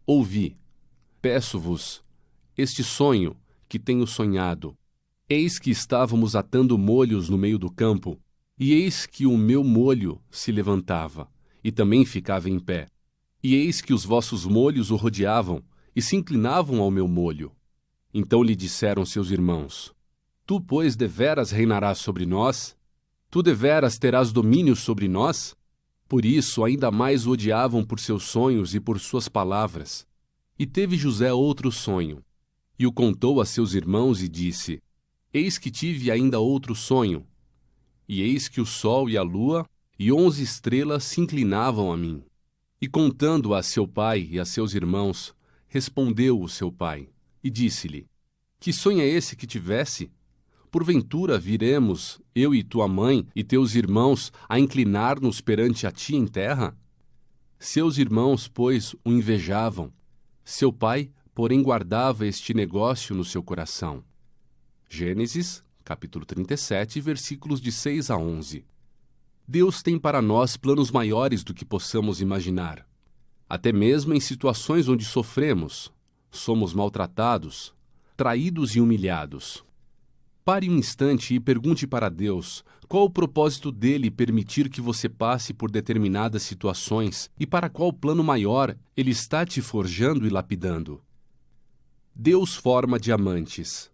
Ouvi, peço-vos, este sonho que tenho sonhado. Eis que estávamos atando molhos no meio do campo, e eis que o meu molho se levantava, e também ficava em pé. E eis que os vossos molhos o rodeavam, e se inclinavam ao meu molho. Então lhe disseram seus irmãos: Tu, pois, deveras reinarás sobre nós? Tu deveras terás domínio sobre nós? Por isso ainda mais o odiavam por seus sonhos e por suas palavras. E teve José outro sonho, e o contou a seus irmãos e disse: Eis que tive ainda outro sonho, e eis que o sol e a lua e 11 estrelas se inclinavam a mim. E contando a seu pai e a seus irmãos, respondeu o seu pai, e disse-lhe: Que sonho é esse que tivesse? Porventura viremos, eu e tua mãe e teus irmãos, a inclinar-nos perante a ti em terra? Seus irmãos, pois, o invejavam. Seu pai, porém, guardava este negócio no seu coração. Gênesis, capítulo 37, versículos de 6 a 11. Deus tem para nós planos maiores do que possamos imaginar. Até mesmo em situações onde sofremos, somos maltratados, traídos e humilhados. Pare um instante e pergunte para Deus qual o propósito dele permitir que você passe por determinadas situações e para qual plano maior ele está te forjando e lapidando. Deus forma diamantes.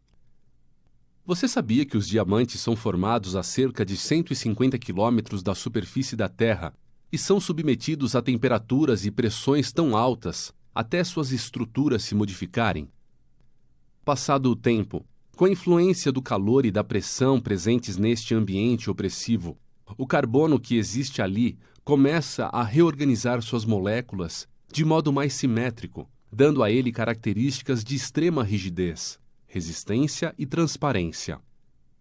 Você sabia que os diamantes são formados a cerca de 150 quilômetros da superfície da Terra e são submetidos a temperaturas e pressões tão altas até suas estruturas se modificarem? Passado o tempo, com a influência do calor e da pressão presentes neste ambiente opressivo, o carbono que existe ali começa a reorganizar suas moléculas de modo mais simétrico, dando a ele características de extrema rigidez, resistência e transparência.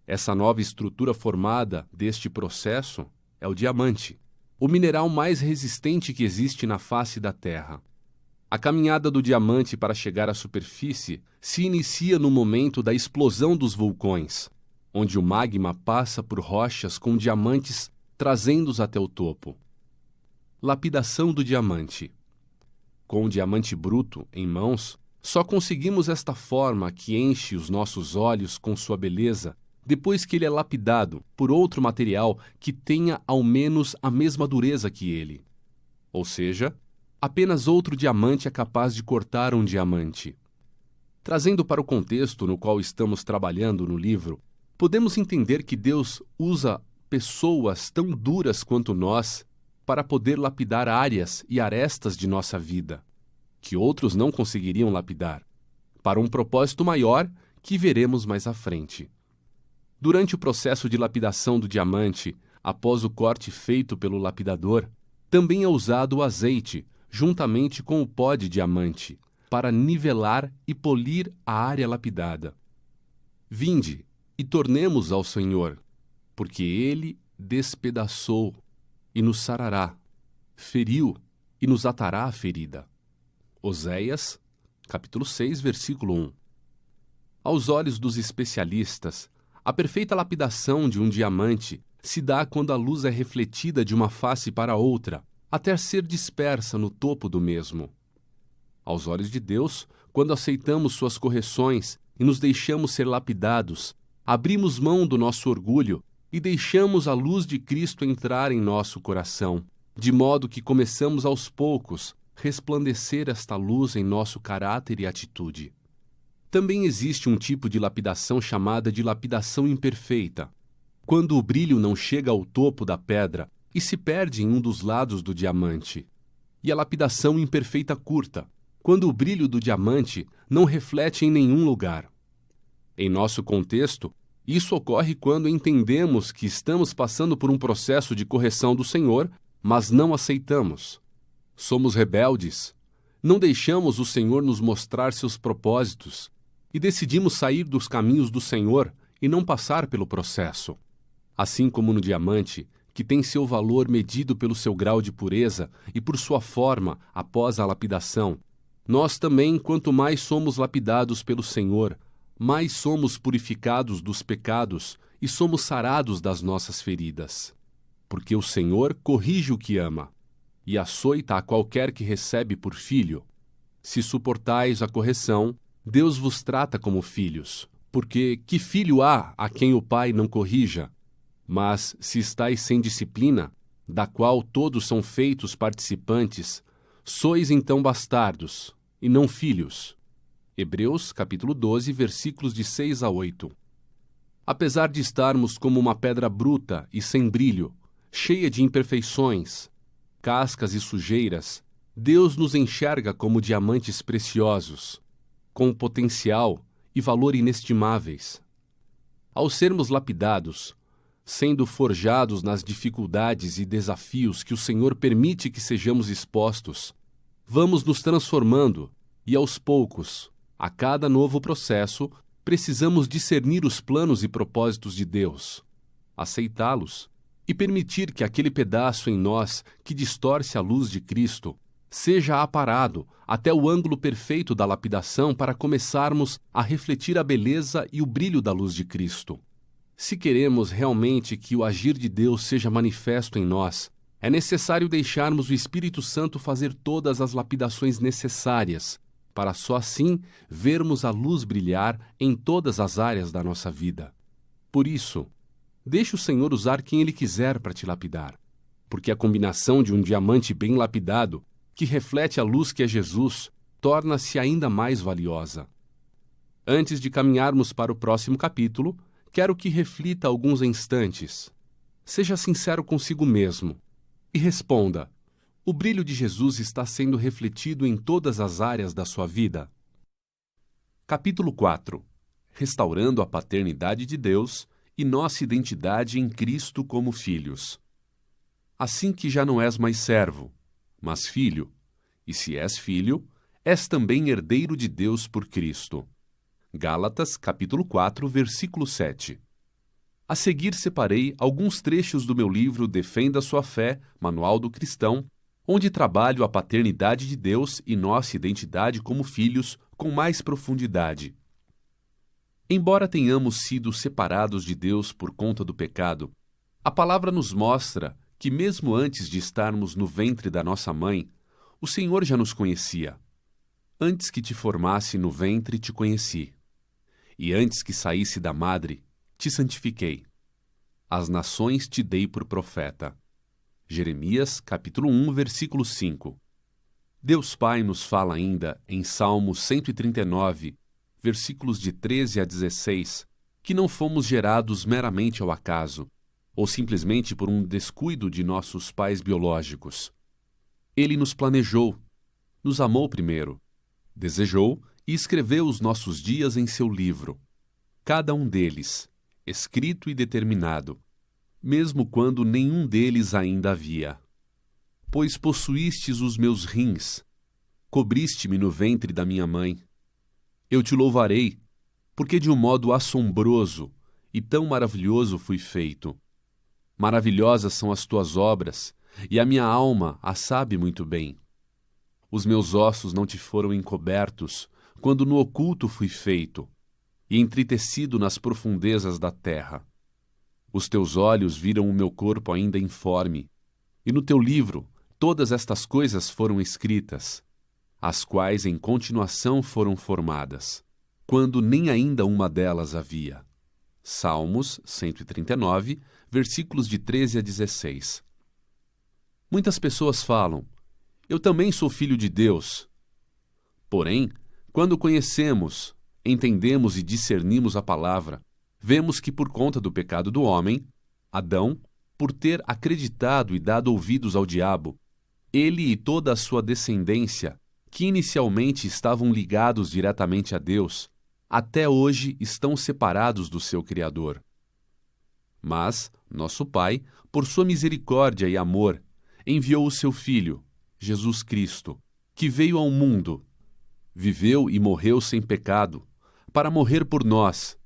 Essa nova estrutura formada deste processo é o diamante, o mineral mais resistente que existe na face da Terra. A caminhada do diamante para chegar à superfície se inicia no momento da explosão dos vulcões, onde o magma passa por rochas com diamantes trazendo-os até o topo. Lapidação do diamante. Com o diamante bruto em mãos, só conseguimos esta forma que enche os nossos olhos com sua beleza depois que ele é lapidado por outro material que tenha ao menos a mesma dureza que ele. Ou seja, apenas outro diamante é capaz de cortar um diamante. Trazendo para o contexto no qual estamos trabalhando no livro, podemos entender que Deus usa pessoas tão duras quanto nós para poder lapidar áreas e arestas de nossa vida, que outros não conseguiriam lapidar, para um propósito maior que veremos mais à frente. Durante o processo de lapidação do diamante, após o corte feito pelo lapidador, também é usado o azeite, juntamente com o pó de diamante, para nivelar e polir a área lapidada. Vinde e tornemos ao Senhor, porque Ele despedaçou e nos sarará, feriu e nos atará a ferida. Oséias, capítulo 6, versículo 1. Aos olhos dos especialistas, a perfeita lapidação de um diamante se dá quando a luz é refletida de uma face para outra, até ser dispersa no topo do mesmo. Aos olhos de Deus, quando aceitamos suas correções e nos deixamos ser lapidados, abrimos mão do nosso orgulho e deixamos a luz de Cristo entrar em nosso coração, de modo que começamos aos poucos resplandecer esta luz em nosso caráter e atitude. Também existe um tipo de lapidação chamada de lapidação imperfeita, quando o brilho não chega ao topo da pedra e se perde em um dos lados do diamante, e a lapidação imperfeita curta, quando o brilho do diamante não reflete em nenhum lugar. Em nosso contexto, isso ocorre quando entendemos que estamos passando por um processo de correção do Senhor, mas não aceitamos. Somos rebeldes, não deixamos o Senhor nos mostrar seus propósitos e decidimos sair dos caminhos do Senhor e não passar pelo processo. Assim como no diamante, que tem seu valor medido pelo seu grau de pureza e por sua forma após a lapidação, Nós também, quanto mais somos lapidados pelo Senhor, mais somos purificados dos pecados e somos sarados das nossas feridas. Porque o Senhor corrige o que ama, e açoita a qualquer que recebe por filho. Se suportais a correção, Deus vos trata como filhos, porque que filho há a quem o pai não corrija? Mas se estáis sem disciplina, da qual todos são feitos participantes, sois então bastardos, e não filhos. Hebreus, capítulo 12, versículos de 6 a 8. Apesar de estarmos como uma pedra bruta e sem brilho, cheia de imperfeições, cascas e sujeiras, Deus nos enxerga como diamantes preciosos, com potencial e valor inestimáveis. Ao sermos lapidados, sendo forjados nas dificuldades e desafios que o Senhor permite que sejamos expostos, vamos nos transformando e, aos poucos, a cada novo processo, precisamos discernir os planos e propósitos de Deus, aceitá-los e permitir que aquele pedaço em nós que distorce a luz de Cristo seja aparado até o ângulo perfeito da lapidação para começarmos a refletir a beleza e o brilho da luz de Cristo. Se queremos realmente que o agir de Deus seja manifesto em nós, é necessário deixarmos o Espírito Santo fazer todas as lapidações necessárias, para só assim vermos a luz brilhar em todas as áreas da nossa vida. Por isso, deixe o Senhor usar quem Ele quiser para te lapidar, porque a combinação de um diamante bem lapidado, que reflete a luz que é Jesus, torna-se ainda mais valiosa. Antes de caminharmos para o próximo capítulo, quero que reflita alguns instantes. Seja sincero consigo mesmo e responda: o brilho de Jesus está sendo refletido em todas as áreas da sua vida? Capítulo 4. Restaurando a paternidade de Deus e nossa identidade em Cristo como filhos. Assim que já não és mais servo, mas filho, e se és filho, és também herdeiro de Deus por Cristo. Gálatas, capítulo 4, versículo 7. A seguir separei alguns trechos do meu livro Defenda Sua Fé, Manual do Cristão, onde trabalho a paternidade de Deus e nossa identidade como filhos com mais profundidade. Embora tenhamos sido separados de Deus por conta do pecado, a palavra nos mostra que mesmo antes de estarmos no ventre da nossa mãe, o Senhor já nos conhecia. Antes que te formasse no ventre, te conheci. E antes que saísse da madre, te santifiquei. As nações te dei por profeta. Jeremias, capítulo 1, versículo 5. Deus Pai nos fala ainda em Salmo 139, versículos de 13 a 16, que não fomos gerados meramente ao acaso, ou simplesmente por um descuido de nossos pais biológicos. Ele nos planejou, nos amou primeiro, desejou e escreveu os nossos dias em seu livro, cada um deles, escrito e determinado, mesmo quando nenhum deles ainda havia. Pois possuístes os meus rins, cobriste-me no ventre da minha mãe. Eu te louvarei, porque de um modo assombroso e tão maravilhoso fui feito. Maravilhosas são as tuas obras, e a minha alma a sabe muito bem. Os meus ossos não te foram encobertos, quando no oculto fui feito, e entritecido nas profundezas da terra. Os teus olhos viram o meu corpo ainda informe, e no teu livro todas estas coisas foram escritas, as quais em continuação foram formadas, quando nem ainda uma delas havia. Salmos 139, versículos de 13 a 16. Muitas pessoas falam: eu também sou filho de Deus. Porém, quando conhecemos, entendemos e discernimos a palavra, vemos que por conta do pecado do homem, Adão, por ter acreditado e dado ouvidos ao diabo, ele e toda a sua descendência, que inicialmente estavam ligados diretamente a Deus, até hoje estão separados do seu Criador. Mas nosso Pai, por sua misericórdia e amor, enviou o seu Filho, Jesus Cristo, que veio ao mundo, viveu e morreu sem pecado, para morrer por nós,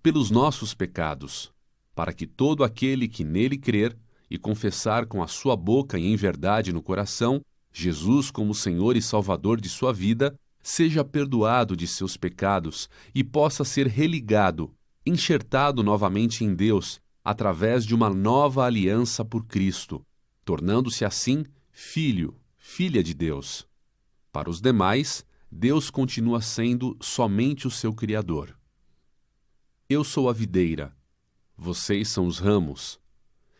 pelos nossos pecados, para que todo aquele que nele crer e confessar com a sua boca e em verdade no coração Jesus como Senhor e Salvador de sua vida, seja perdoado de seus pecados e possa ser religado, enxertado novamente em Deus, através de uma nova aliança por Cristo, tornando-se assim filho, filha de Deus. Para os demais, Deus continua sendo somente o seu Criador. Eu sou a videira, vocês são os ramos.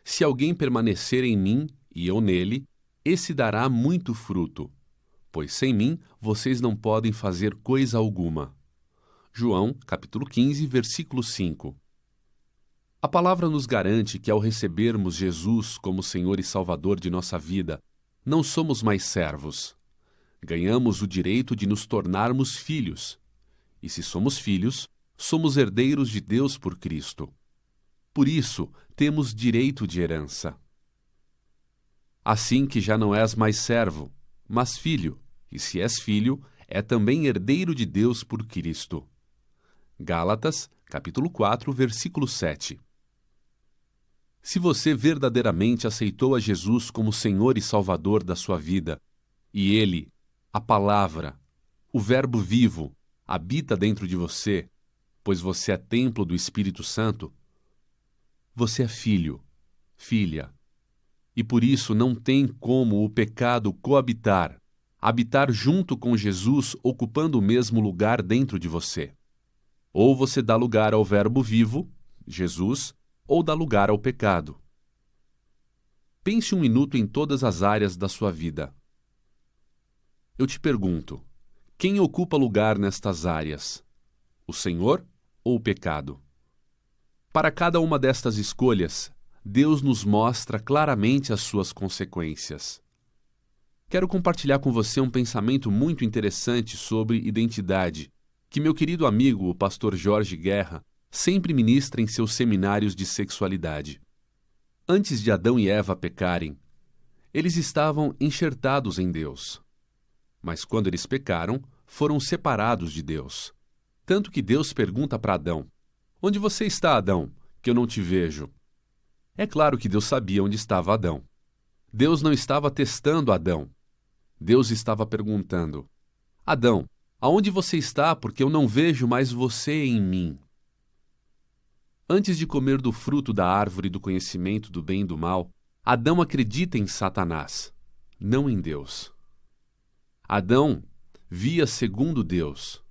Se alguém permanecer em mim e eu nele, esse dará muito fruto, pois sem mim vocês não podem fazer coisa alguma. João, capítulo 15, versículo 5. A palavra nos garante que ao recebermos Jesus como Senhor e Salvador de nossa vida, não somos mais servos. Ganhamos o direito de nos tornarmos filhos. E se somos filhos, somos herdeiros de Deus por Cristo. Por isso, temos direito de herança. Assim que já não és mais servo, mas filho, e se és filho, é também herdeiro de Deus por Cristo. Gálatas, capítulo 4, versículo 7. Se você verdadeiramente aceitou a Jesus como Senhor e Salvador da sua vida, e Ele, a Palavra, o Verbo vivo, habita dentro de você, pois você é templo do Espírito Santo, você é filho, filha, e por isso não tem como o pecado coabitar, habitar junto com Jesus, ocupando o mesmo lugar dentro de você. Ou você dá lugar ao Verbo vivo, Jesus, ou dá lugar ao pecado. Pense um minuto em todas as áreas da sua vida. Eu te pergunto, quem ocupa lugar nestas áreas? O Senhor ou o pecado? Para cada uma destas escolhas, Deus nos mostra claramente as suas consequências. Quero compartilhar com você um pensamento muito interessante sobre identidade, que meu querido amigo, o pastor Jorge Guerra, sempre ministra em seus seminários de sexualidade. Antes de Adão e Eva pecarem, eles estavam enxertados em Deus. Mas quando eles pecaram, foram separados de Deus. Tanto que Deus pergunta para Adão: "Onde você está, Adão, que eu não te vejo?" É claro que Deus sabia onde estava Adão. Deus não estava testando Adão. Deus estava perguntando: "Adão, aonde você está, porque eu não vejo mais você em mim?" Antes de comer do fruto da árvore do conhecimento do bem e do mal, Adão acredita em Satanás, não em Deus. Adão via segundo Deus.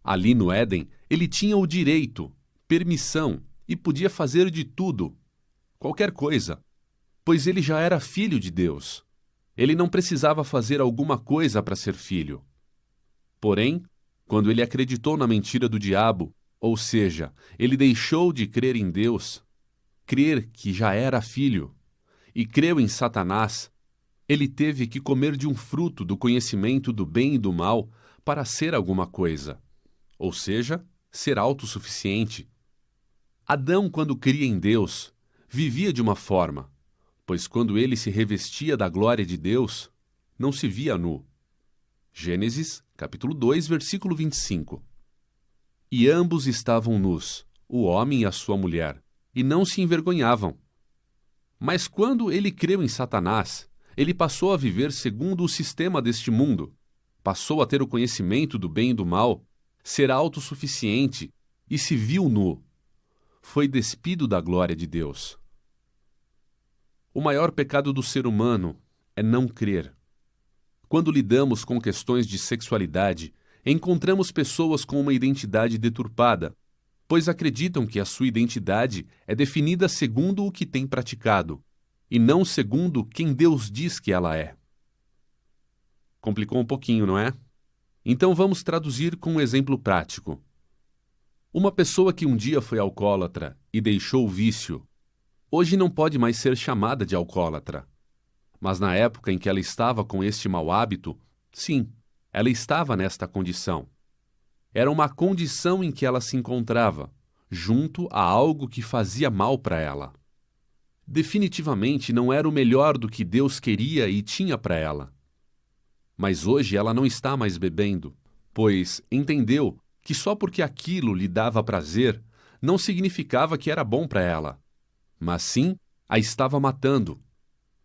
Ali no Éden, ele tinha o direito, permissão e podia fazer de tudo, qualquer coisa, pois ele já era filho de Deus. Ele não precisava fazer alguma coisa para ser filho. Porém, quando ele acreditou na mentira do diabo, ou seja, ele deixou de crer em Deus, crer que já era filho, e creu em Satanás, ele teve que comer de um fruto do conhecimento do bem e do mal para ser alguma coisa, ou seja, ser autossuficiente. Adão, quando cria em Deus, vivia de uma forma, pois quando ele se revestia da glória de Deus, não se via nu. Gênesis, capítulo 2, versículo 25. E ambos estavam nus, o homem e a sua mulher, e não se envergonhavam. Mas quando ele creu em Satanás, ele passou a viver segundo o sistema deste mundo, passou a ter o conhecimento do bem e do mal, ser autossuficiente e se viu nu. Foi despido da glória de Deus. O maior pecado do ser humano é não crer. Quando lidamos com questões de sexualidade, encontramos pessoas com uma identidade deturpada, pois acreditam que a sua identidade é definida segundo o que tem praticado, e não segundo quem Deus diz que ela é. Complicou um pouquinho, não é? Então vamos traduzir com um exemplo prático. Uma pessoa que um dia foi alcoólatra e deixou o vício, hoje não pode mais ser chamada de alcoólatra. Mas na época em que ela estava com este mau hábito, sim, ela estava nesta condição. Era uma condição em que ela se encontrava, junto a algo que fazia mal para ela. Definitivamente não era o melhor do que Deus queria e tinha para ela. Mas hoje ela não está mais bebendo, pois entendeu que só porque aquilo lhe dava prazer, não significava que era bom para ela, mas sim a estava matando.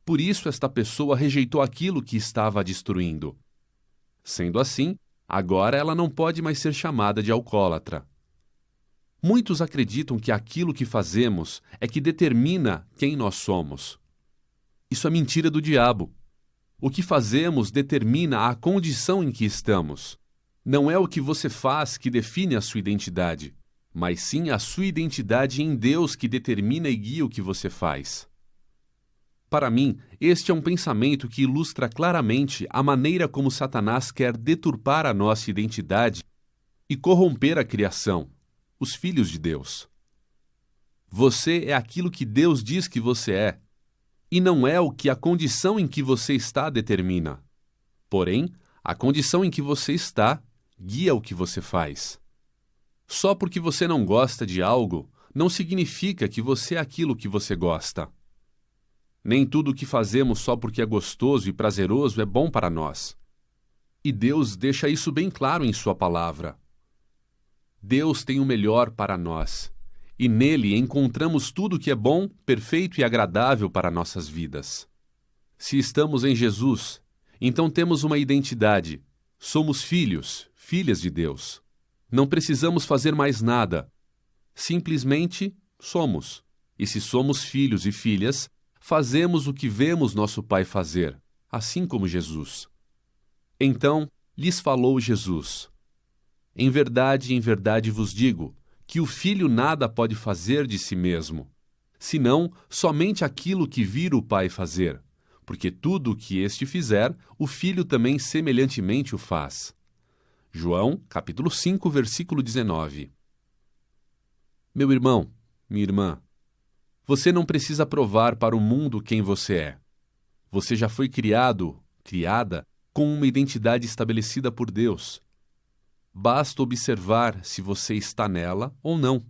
Por isso esta pessoa rejeitou aquilo que estava a destruindo. Sendo assim, Agora ela não pode mais ser chamada de alcoólatra. Muitos acreditam que aquilo que fazemos é que determina quem nós somos. Isso é mentira do diabo. O que fazemos determina a condição em que estamos. Não é o que você faz que define a sua identidade, mas sim a sua identidade em Deus que determina e guia o que você faz. Para mim, este é um pensamento que ilustra claramente a maneira como Satanás quer deturpar a nossa identidade e corromper a criação, os filhos de Deus. Você é aquilo que Deus diz que você é, e não é o que a condição em que você está determina. Porém, a condição em que você está guia o que você faz. Só porque você não gosta de algo, não significa que você é aquilo que você gosta. Nem tudo o que fazemos só porque é gostoso e prazeroso é bom para nós. E Deus deixa isso bem claro em sua palavra. Deus tem o melhor para nós, e nele encontramos tudo que é bom, perfeito e agradável para nossas vidas. Se estamos em Jesus, então temos uma identidade. Somos filhos, filhas de Deus. Não precisamos fazer mais nada. Simplesmente somos. E se somos filhos e filhas, fazemos o que vemos nosso Pai fazer, assim como Jesus. Então lhes falou Jesus: em verdade vos digo, que o Filho nada pode fazer de si mesmo, senão somente aquilo que vir o Pai fazer, porque tudo o que este fizer, o Filho também semelhantemente o faz. João, capítulo 5, versículo 19. Meu irmão, minha irmã, você não precisa provar para o mundo quem você é. Você já foi criado, criada, com uma identidade estabelecida por Deus. Basta observar se você está nela ou não.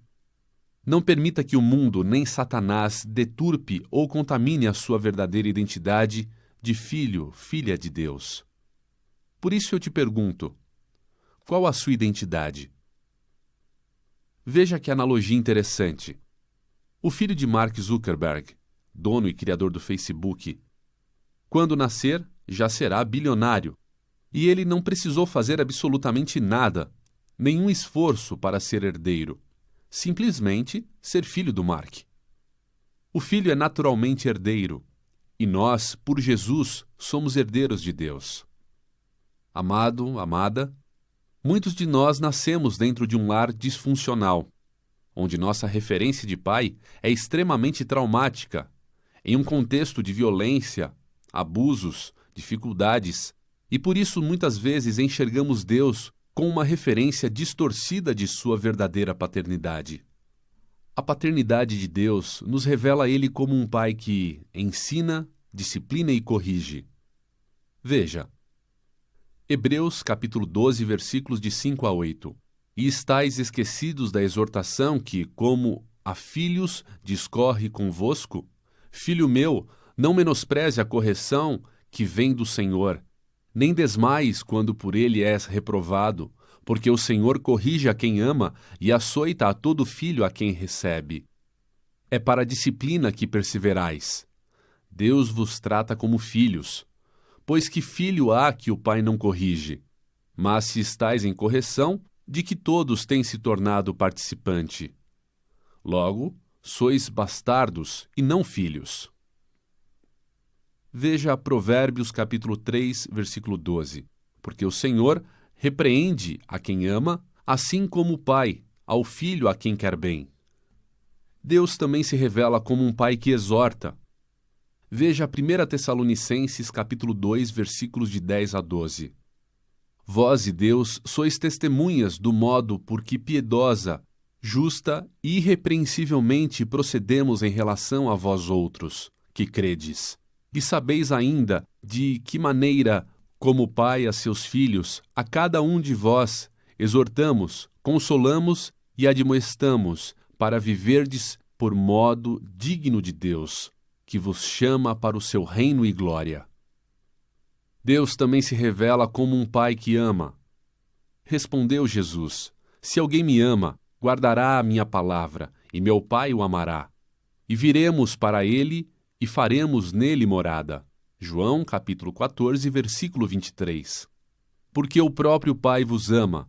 Não permita que o mundo nem Satanás deturpe ou contamine a sua verdadeira identidade de filho, filha de Deus. Por isso eu te pergunto, qual a sua identidade? Veja que analogia interessante. O filho de Mark Zuckerberg, dono e criador do Facebook, quando nascer, já será bilionário. E ele não precisou fazer absolutamente nada, nenhum esforço para ser herdeiro. Simplesmente ser filho do Mark. O filho é naturalmente herdeiro, e nós, por Jesus, somos herdeiros de Deus. Amado, amada, muitos de nós nascemos dentro de um lar disfuncional, onde nossa referência de pai é extremamente traumática, em um contexto de violência, abusos, dificuldades, e por isso muitas vezes enxergamos Deus com uma referência distorcida de sua verdadeira paternidade. A paternidade de Deus nos revela Ele como um pai que ensina, disciplina e corrige. Veja, Hebreus capítulo 12, versículos de 5 a 8. E estáis esquecidos da exortação que, como a filhos, discorre convosco? Filho meu, não menospreze a correção que vem do Senhor, nem desmaies quando por ele és reprovado, porque o Senhor corrige a quem ama e açoita a todo filho a quem recebe. É para a disciplina que perseverais. Deus vos trata como filhos. Pois que filho há que o pai não corrige? Mas se estáis em correção, de que todos têm se tornado participante. Logo, sois bastardos e não filhos. Veja Provérbios capítulo 3, versículo 12. Porque o Senhor repreende a quem ama, assim como o pai ao filho a quem quer bem. Deus também se revela como um pai que exorta. Veja 1 Tessalonicenses capítulo 2, versículos de 10 a 12. Vós e Deus sois testemunhas do modo por que piedosa, justa e irrepreensivelmente procedemos em relação a vós outros, que credes. E sabeis ainda de que maneira, como pai a seus filhos, a cada um de vós exortamos, consolamos e admoestamos para viverdes por modo digno de Deus, que vos chama para o seu reino e glória. Deus também se revela como um pai que ama. Respondeu Jesus: se alguém me ama, guardará a minha palavra, e meu Pai o amará. E viremos para ele e faremos nele morada. João capítulo 14, versículo 23. porque o próprio Pai vos ama,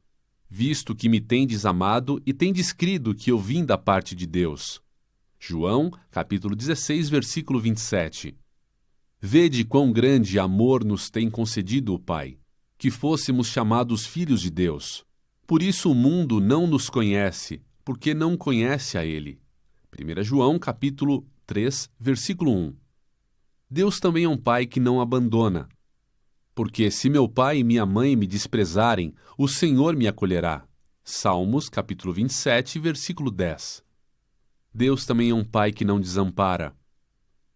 visto que me tendes amado e tendes crido que eu vim da parte de Deus. João, capítulo 16, versículo 27. Vede quão grande amor nos tem concedido o Pai, que fôssemos chamados filhos de Deus. Por isso o mundo não nos conhece, porque não conhece a Ele. 1 João, capítulo 3, versículo 1. Deus também é um Pai que não abandona. Porque se meu pai e minha mãe me desprezarem, o Senhor me acolherá. Salmos, capítulo 27, versículo 10. Deus também é um Pai que não desampara.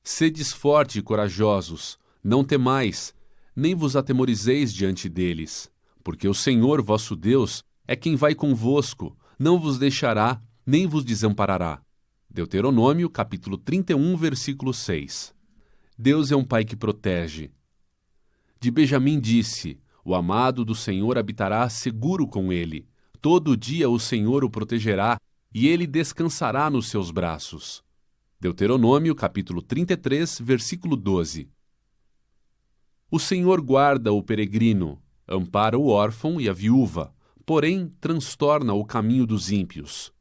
Sedes fortes e corajosos, não temais, nem vos atemorizeis diante deles, porque o Senhor vosso Deus é quem vai convosco, não vos deixará, nem vos desamparará. Deuteronômio, capítulo 31, versículo 6. Deus é um Pai que protege. De Benjamim disse: o amado do Senhor habitará seguro com ele. Todo dia o Senhor o protegerá, e ele descansará nos seus braços. Deuteronômio, capítulo 33, versículo 12. O Senhor guarda o peregrino, ampara o órfão e a viúva, porém transtorna o caminho dos ímpios.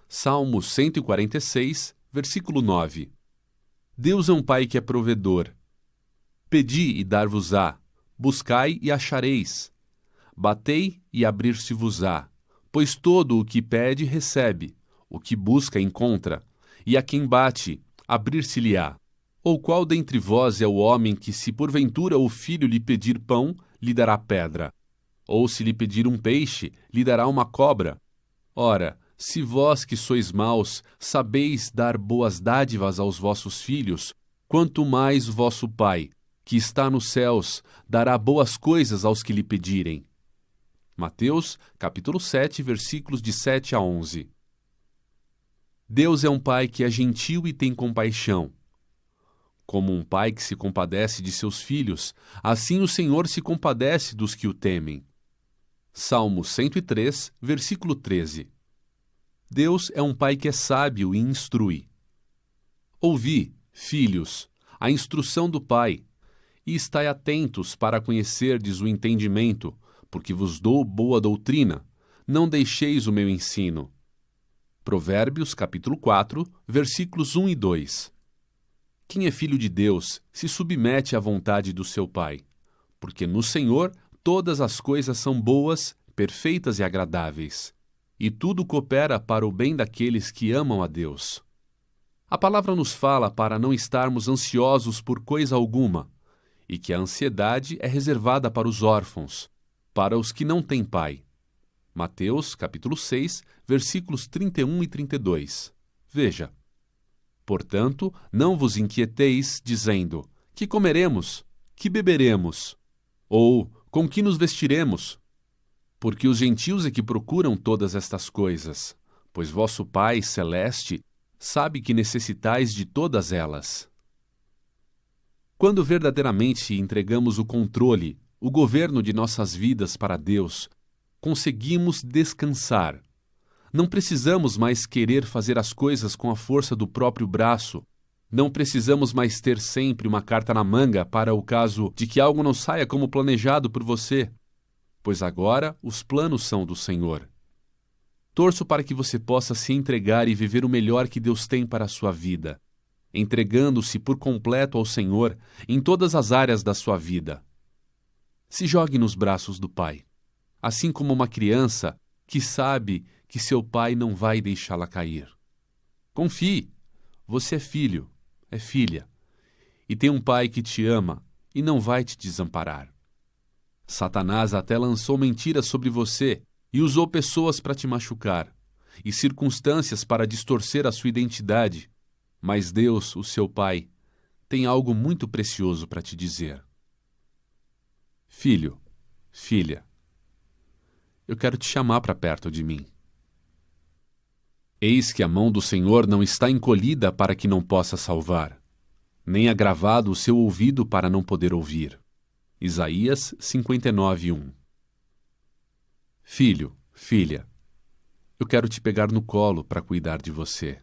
Salmo 146, versículo 9. Deus é um Pai que é provedor. Pedi e dar-vos-á, buscai e achareis. Batei e abrir-se-vos-á, pois todo o que pede recebe, o que busca encontra, e a quem bate, abrir-se-lhe-á. Ou qual dentre vós é o homem que, se porventura o filho lhe pedir pão, lhe dará pedra? Ou se lhe pedir um peixe, lhe dará uma cobra? Ora, se vós que sois maus, sabeis dar boas dádivas aos vossos filhos, quanto mais vosso Pai, que está nos céus, dará boas coisas aos que lhe pedirem. Mateus, capítulo 7, versículos de 7 a 11. Deus é um Pai que é gentil e tem compaixão. Como um pai que se compadece de seus filhos, assim o Senhor se compadece dos que o temem. Salmo 103, versículo 13. Deus é um Pai que é sábio e instrui. Ouvi, filhos, a instrução do Pai, e estai atentos para conhecerdes o entendimento, porque vos dou boa doutrina, não deixeis o meu ensino. Provérbios, capítulo 4, versículos 1 e 2. Quem é filho de Deus se submete à vontade do seu Pai, porque no Senhor todas as coisas são boas, perfeitas e agradáveis, e tudo coopera para o bem daqueles que amam a Deus. A palavra nos fala para não estarmos ansiosos por coisa alguma, e que a ansiedade é reservada para os órfãos, para os que não têm pai. Mateus, capítulo 6, versículos 31 e 32. Veja: portanto, não vos inquieteis, dizendo: que comeremos? Que beberemos? Ou com que nos vestiremos? Porque os gentios é que procuram todas estas coisas, pois vosso Pai celeste sabe que necessitais de todas elas. Quando verdadeiramente entregamos o controle, o governo de nossas vidas para Deus, conseguimos descansar. Não precisamos mais querer fazer as coisas com a força do próprio braço. Não precisamos mais ter sempre uma carta na manga para o caso de que algo não saia como planejado por você, pois agora os planos são do Senhor. Torço para que você possa se entregar e viver o melhor que Deus tem para a sua vida, entregando-se por completo ao Senhor em todas as áreas da sua vida. Se jogue nos braços do Pai, assim como uma criança que sabe que seu pai não vai deixá-la cair. Confie, você é filho, é filha, e tem um Pai que te ama e não vai te desamparar. Satanás até lançou mentiras sobre você e usou pessoas para te machucar, e circunstâncias para distorcer a sua identidade, mas Deus, o seu Pai, tem algo muito precioso para te dizer. Filho, filha, eu quero te chamar para perto de mim. Eis que a mão do Senhor não está encolhida para que não possa salvar, nem agravado o seu ouvido para não poder ouvir. Isaías 59:1. Filho, filha, eu quero te pegar no colo para cuidar de você.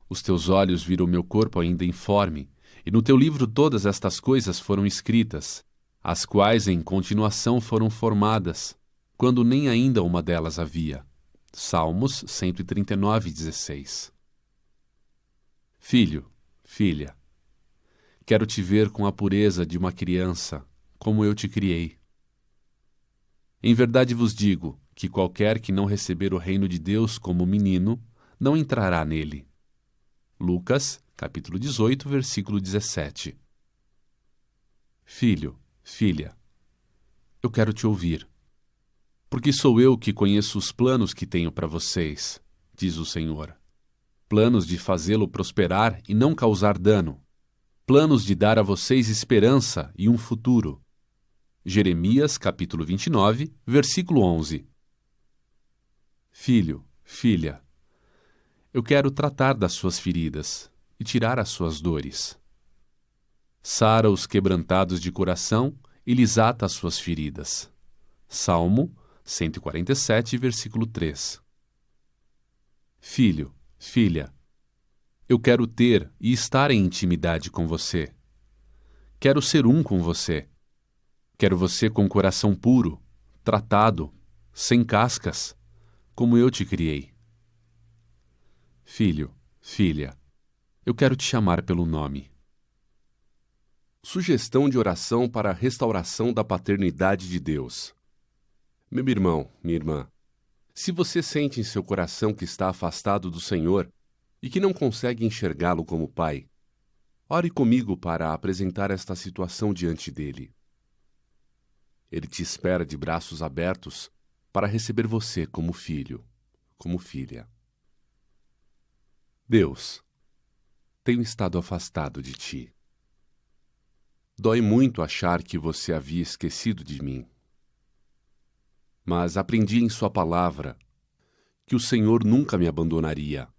Os teus olhos viram meu corpo ainda informe, e no teu livro todas estas coisas foram escritas, as quais em continuação foram formadas, quando nem ainda uma delas havia. Salmos 139:16. Filho, filha, quero te ver com a pureza de uma criança, como eu te criei. Em verdade vos digo que qualquer que não receber o reino de Deus como menino, não entrará nele. Lucas, capítulo 18, versículo 17. Filho, filha, eu quero te ouvir, porque sou eu que conheço os planos que tenho para vocês, diz o Senhor. Planos de fazê-lo prosperar e não causar dano. Planos de dar a vocês esperança e um futuro. Jeremias, capítulo 29, versículo 11. Filho, filha, eu quero tratar das suas feridas e tirar as suas dores. Sara os quebrantados de coração e lhes ata as suas feridas. Salmo 147, versículo 3. Filho, filha, eu quero ter e estar em intimidade com você. Quero ser um com você. Quero você com coração puro, tratado, sem cascas, como eu te criei. Filho, filha, eu quero te chamar pelo nome. Sugestão de oração para a restauração da paternidade de Deus. Meu irmão, minha irmã, se você sente em seu coração que está afastado do Senhor e que não consegue enxergá-lo como Pai, ore comigo para apresentar esta situação diante dele. Ele te espera de braços abertos para receber você como filho, como filha. Deus, tenho estado afastado de ti. Dói muito achar que você havia esquecido de mim. Mas aprendi em sua palavra que o Senhor nunca me abandonaria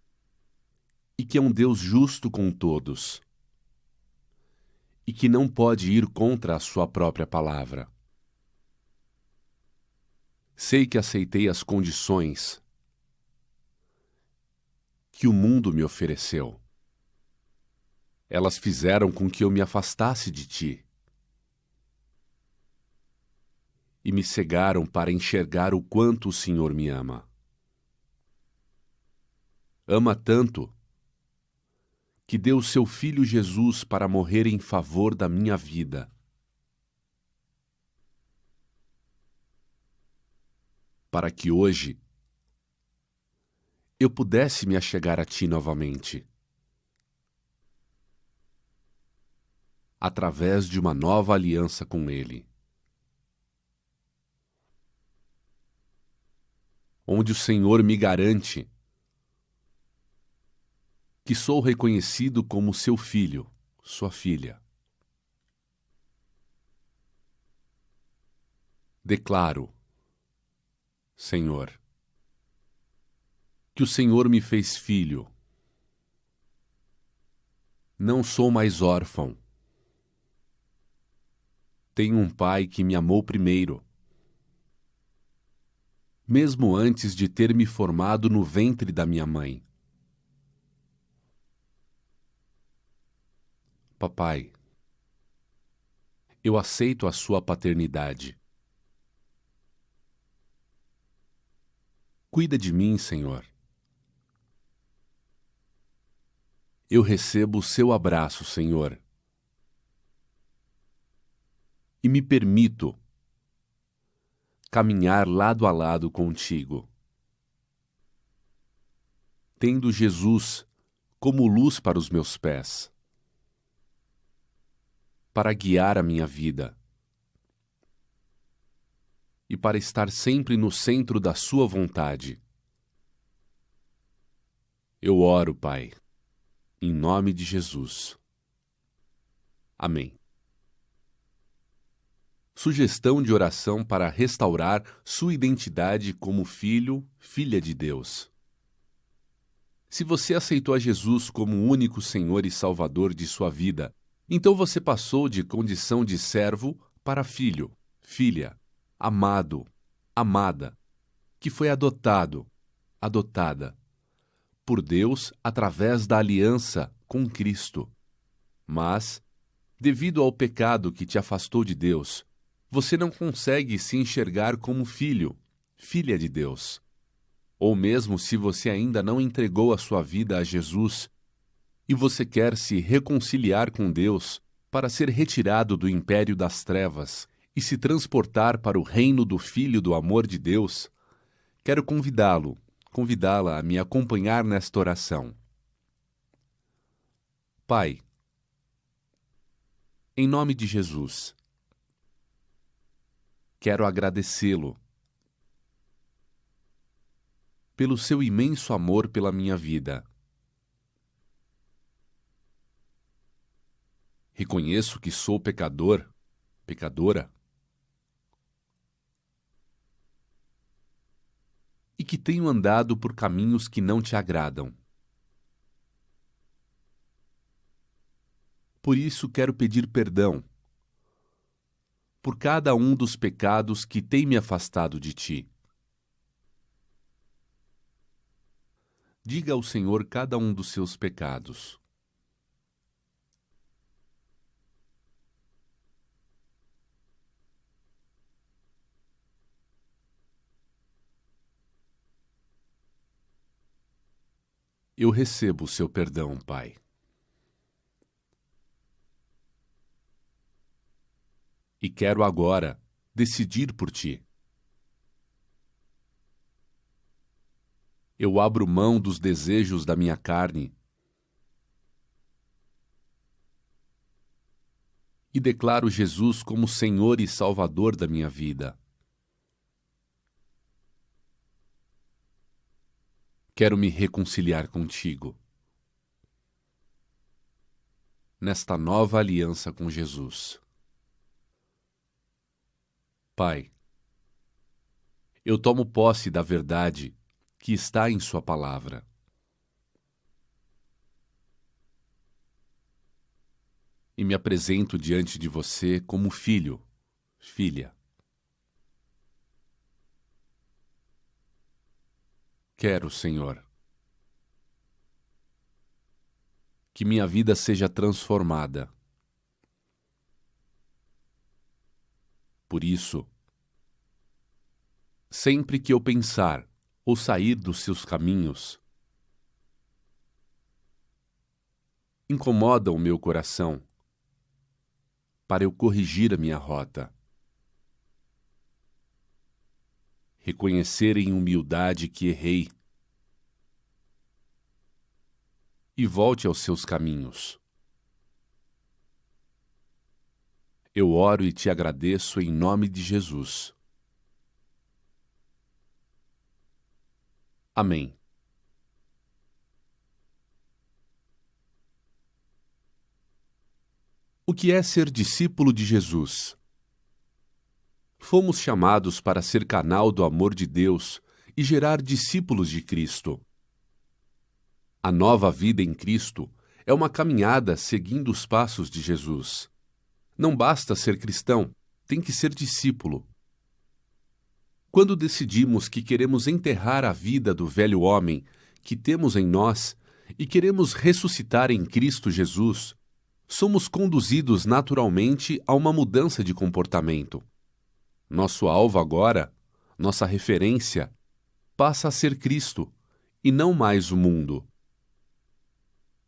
e que é um Deus justo com todos e que não pode ir contra a sua própria palavra. Sei que aceitei as condições que o mundo me ofereceu. Elas fizeram com que eu me afastasse de ti e me cegaram para enxergar o quanto o Senhor me ama. Ama tanto que deu seu Filho Jesus para morrer em favor da minha vida. Para que hoje eu pudesse me achegar a ti novamente, através de uma nova aliança com Ele, onde o Senhor me garante que sou reconhecido como seu filho, sua filha. Declaro, Senhor, que o Senhor me fez filho. Não sou mais órfão. Tenho um pai que me amou primeiro, mesmo antes de ter me formado no ventre da minha mãe. Papai, eu aceito a sua paternidade. Cuida de mim, Senhor. Eu recebo o seu abraço, Senhor, e me permito caminhar lado a lado contigo, tendo Jesus como luz para os meus pés, para guiar a minha vida e para estar sempre no centro da sua vontade. Eu oro, Pai, em nome de Jesus. Amém. Sugestão de oração para restaurar sua identidade como filho, filha de Deus. Se você aceitou a Jesus como o único Senhor e Salvador de sua vida, então você passou de condição de servo para filho, filha, amado, amada, que foi adotado, adotada, por Deus através da aliança com Cristo. Mas, devido ao pecado que te afastou de Deus, você não consegue se enxergar como filho, filha de Deus. Ou mesmo se você ainda não entregou a sua vida a Jesus e você quer se reconciliar com Deus para ser retirado do império das trevas e se transportar para o reino do Filho do amor de Deus, quero convidá-la a me acompanhar nesta oração. Pai, em nome de Jesus, quero agradecê-lo pelo seu imenso amor pela minha vida. Reconheço que sou pecador, pecadora, e que tenho andado por caminhos que não te agradam. Por isso quero pedir perdão por cada um dos pecados que tem me afastado de ti. Diga ao Senhor cada um dos seus pecados. Eu recebo o seu perdão, Pai. E quero agora decidir por ti. Eu abro mão dos desejos da minha carne e declaro Jesus como Senhor e Salvador da minha vida. Quero me reconciliar contigo nesta nova aliança com Jesus. Pai, eu tomo posse da verdade que está em sua palavra. E me apresento diante de você como filho, filha. Quero, Senhor, que minha vida seja transformada. Por isso, sempre que eu pensar ou sair dos seus caminhos, incomoda o meu coração para eu corrigir a minha rota. Reconhecer em humildade que errei e volte aos seus caminhos. Eu oro e te agradeço em nome de Jesus. Amém. O que é ser discípulo de Jesus? Fomos chamados para ser canal do amor de Deus e gerar discípulos de Cristo. A nova vida em Cristo é uma caminhada seguindo os passos de Jesus. Não basta ser cristão, tem que ser discípulo. Quando decidimos que queremos enterrar a vida do velho homem que temos em nós e queremos ressuscitar em Cristo Jesus, somos conduzidos naturalmente a uma mudança de comportamento. Nosso alvo agora, nossa referência, passa a ser Cristo e não mais o mundo.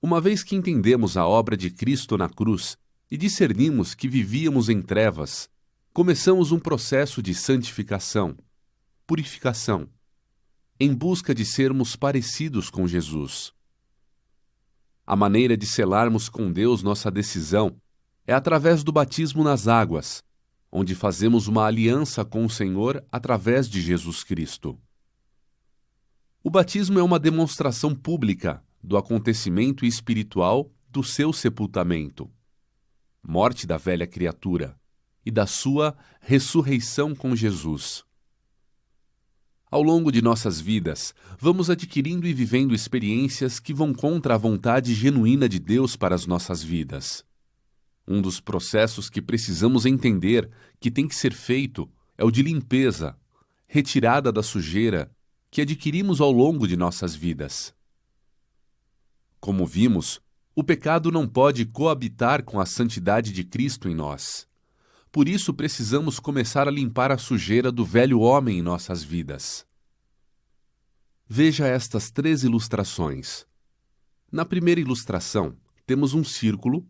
Uma vez que entendemos a obra de Cristo na cruz e discernimos que vivíamos em trevas, começamos um processo de santificação, purificação, em busca de sermos parecidos com Jesus. A maneira de selarmos com Deus nossa decisão é através do batismo nas águas, onde fazemos uma aliança com o Senhor através de Jesus Cristo. O batismo é uma demonstração pública do acontecimento espiritual do seu sepultamento, morte da velha criatura, e da sua ressurreição com Jesus. Ao longo de nossas vidas, vamos adquirindo e vivendo experiências que vão contra a vontade genuína de Deus para as nossas vidas. Um dos processos que precisamos entender que tem que ser feito é o de limpeza, retirada da sujeira que adquirimos ao longo de nossas vidas. Como vimos, o pecado não pode coabitar com a santidade de Cristo em nós. Por isso precisamos começar a limpar a sujeira do velho homem em nossas vidas. Veja estas 3 ilustrações. Na primeira ilustração, temos um círculo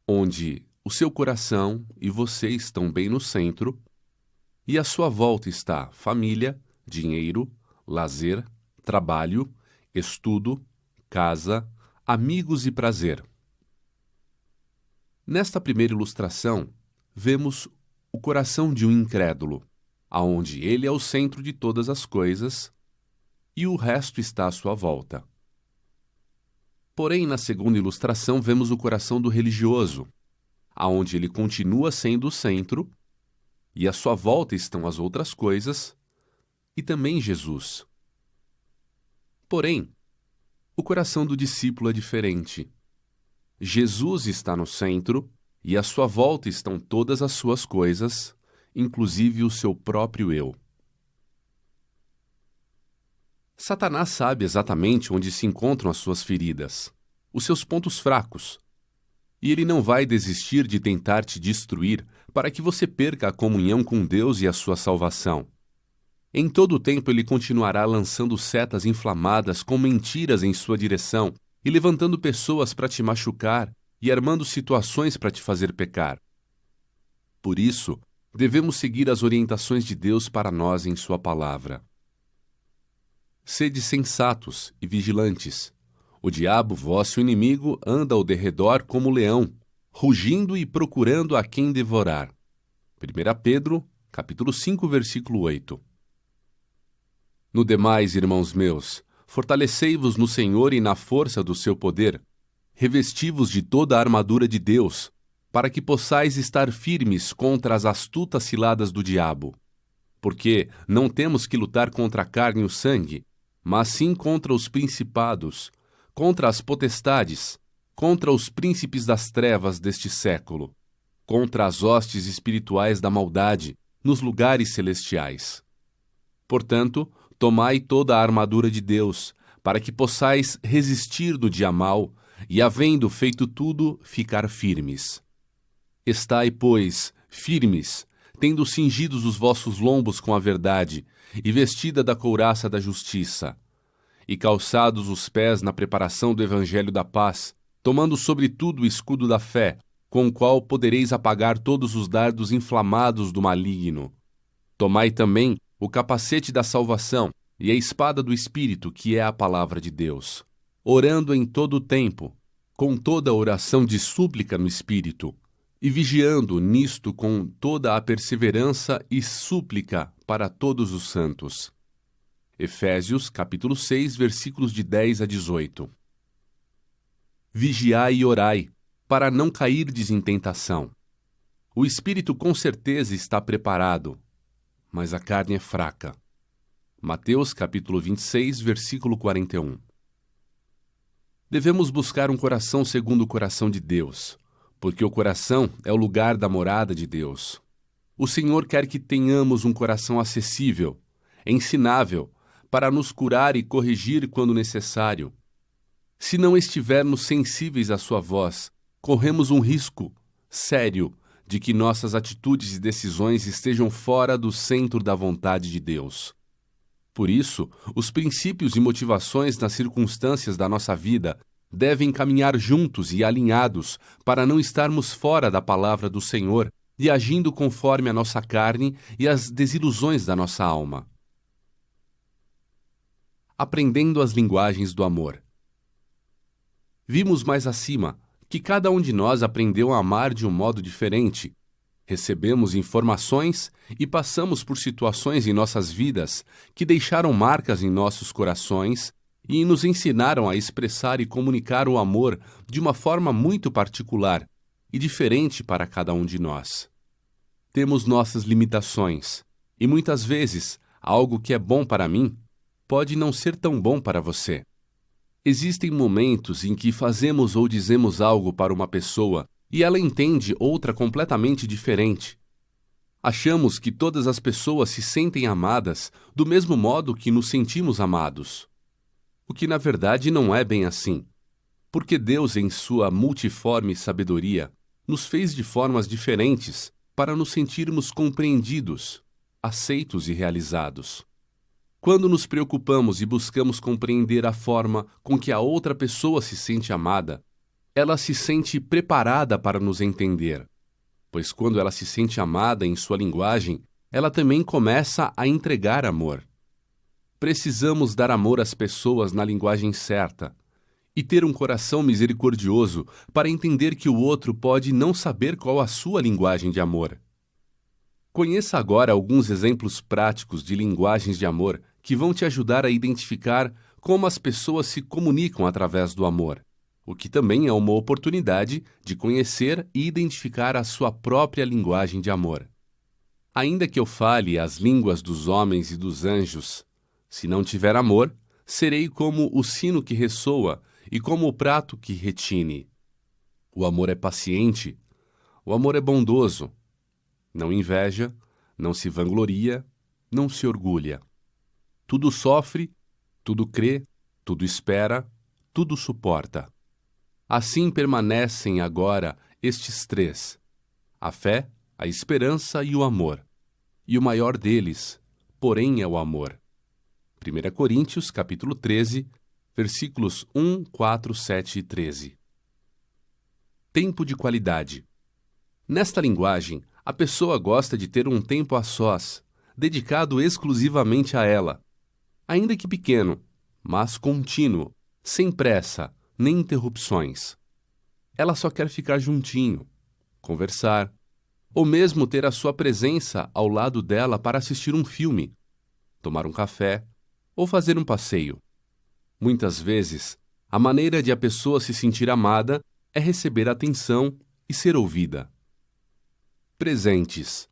onde o seu coração e você estão bem no centro e à sua volta está família, dinheiro, lazer, trabalho, estudo, casa, amigos e prazer. Nesta primeira ilustração, vemos o coração de um incrédulo, aonde ele é o centro de todas as coisas e o resto está à sua volta. Porém, na segunda ilustração, vemos o coração do religioso, aonde ele continua sendo o centro e à sua volta estão as outras coisas e também Jesus. Porém, o coração do discípulo é diferente. Jesus está no centro e à sua volta estão todas as suas coisas, inclusive o seu próprio eu. Satanás sabe exatamente onde se encontram as suas feridas, os seus pontos fracos, e ele não vai desistir de tentar te destruir para que você perca a comunhão com Deus e a sua salvação. Em todo o tempo ele continuará lançando setas inflamadas com mentiras em sua direção e levantando pessoas para te machucar e armando situações para te fazer pecar. Por isso, devemos seguir as orientações de Deus para nós em sua palavra. Sede sensatos e vigilantes. O diabo, vosso inimigo, anda ao derredor como leão, rugindo e procurando a quem devorar. 1 Pedro, capítulo 5, versículo 8. No demais, irmãos meus, fortalecei-vos no Senhor e na força do seu poder. Revesti-vos de toda a armadura de Deus, para que possais estar firmes contra as astutas ciladas do diabo. Porque não temos que lutar contra a carne e o sangue, mas sim contra os principados, contra as potestades, contra os príncipes das trevas deste século, contra as hostes espirituais da maldade nos lugares celestiais. Portanto, tomai toda a armadura de Deus, para que possais resistir no dia mau, e, havendo feito tudo, ficar firmes. Estai, pois, firmes, tendo cingidos os vossos lombos com a verdade, e vestida da couraça da justiça, e calçados os pés na preparação do evangelho da paz, tomando sobretudo o escudo da fé, com o qual podereis apagar todos os dardos inflamados do maligno. Tomai também o capacete da salvação e a espada do Espírito, que é a palavra de Deus, orando em todo o tempo, com toda a oração de súplica no Espírito, e vigiando nisto com toda a perseverança e súplica para todos os santos. Efésios, capítulo 6, versículos de 10 a 18. Vigiai e orai, para não cairdes em tentação. O espírito com certeza está preparado, mas a carne é fraca. Mateus, capítulo 26, versículo 41. Devemos buscar um coração segundo o coração de Deus, porque o coração é o lugar da morada de Deus. O Senhor quer que tenhamos um coração acessível, ensinável, para nos curar e corrigir quando necessário. Se não estivermos sensíveis à sua voz, corremos um risco sério de que nossas atitudes e decisões estejam fora do centro da vontade de Deus. Por isso, os princípios e motivações nas circunstâncias da nossa vida devem caminhar juntos e alinhados para não estarmos fora da palavra do Senhor e agindo conforme a nossa carne e as desilusões da nossa alma. Aprendendo as linguagens do amor. Vimos mais acima que cada um de nós aprendeu a amar de um modo diferente. Recebemos informações e passamos por situações em nossas vidas que deixaram marcas em nossos corações e nos ensinaram a expressar e comunicar o amor de uma forma muito particular e diferente para cada um de nós. Temos nossas limitações e muitas vezes algo que é bom para mim pode não ser tão bom para você. Existem momentos em que fazemos ou dizemos algo para uma pessoa e ela entende outra completamente diferente. Achamos que todas as pessoas se sentem amadas do mesmo modo que nos sentimos amados. O que na verdade não é bem assim, porque Deus, em sua multiforme sabedoria, nos fez de formas diferentes para nos sentirmos compreendidos, aceitos e realizados. Quando nos preocupamos e buscamos compreender a forma com que a outra pessoa se sente amada, ela se sente preparada para nos entender, pois quando ela se sente amada em sua linguagem, ela também começa a entregar amor. Precisamos dar amor às pessoas na linguagem certa e ter um coração misericordioso para entender que o outro pode não saber qual a sua linguagem de amor. Conheça agora alguns exemplos práticos de linguagens de amor que vão te ajudar a identificar como as pessoas se comunicam através do amor, o que também é uma oportunidade de conhecer e identificar a sua própria linguagem de amor. Ainda que eu fale as línguas dos homens e dos anjos, se não tiver amor, serei como o sino que ressoa e como o prato que retine. O amor é paciente, o amor é bondoso, não inveja, não se vangloria, não se orgulha. Tudo sofre, tudo crê, tudo espera, tudo suporta. Assim permanecem agora estes três: a fé, a esperança e o amor. E o maior deles, porém, é o amor. 1 Coríntios, capítulo 13, versículos 1, 4, 7 e 13. Tempo de qualidade. Nesta linguagem, a pessoa gosta de ter um tempo a sós, dedicado exclusivamente a ela. Ainda que pequeno, mas contínuo, sem pressa, nem interrupções. Ela só quer ficar juntinho, conversar, ou mesmo ter a sua presença ao lado dela para assistir um filme, tomar um café ou fazer um passeio. Muitas vezes, a maneira de a pessoa se sentir amada é receber atenção e ser ouvida. Presentes.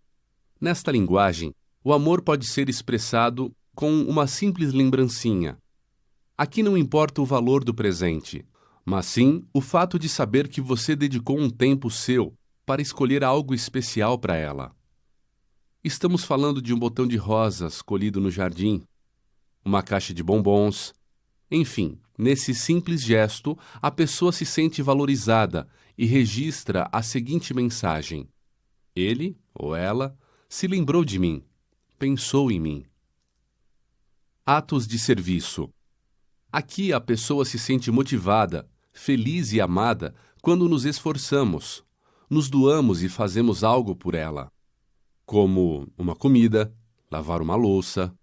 Nesta linguagem, o amor pode ser expressado com uma simples lembrancinha. Aqui não importa o valor do presente, mas sim o fato de saber que você dedicou um tempo seu para escolher algo especial para ela. Estamos falando de um botão de rosas colhido no jardim, uma caixa de bombons. Enfim, nesse simples gesto, a pessoa se sente valorizada e registra a seguinte mensagem: ele ou ela se lembrou de mim, pensou em mim. Atos de serviço. Aqui a pessoa se sente motivada, feliz e amada quando nos esforçamos, nos doamos e fazemos algo por ela, como uma comida, lavar uma louça,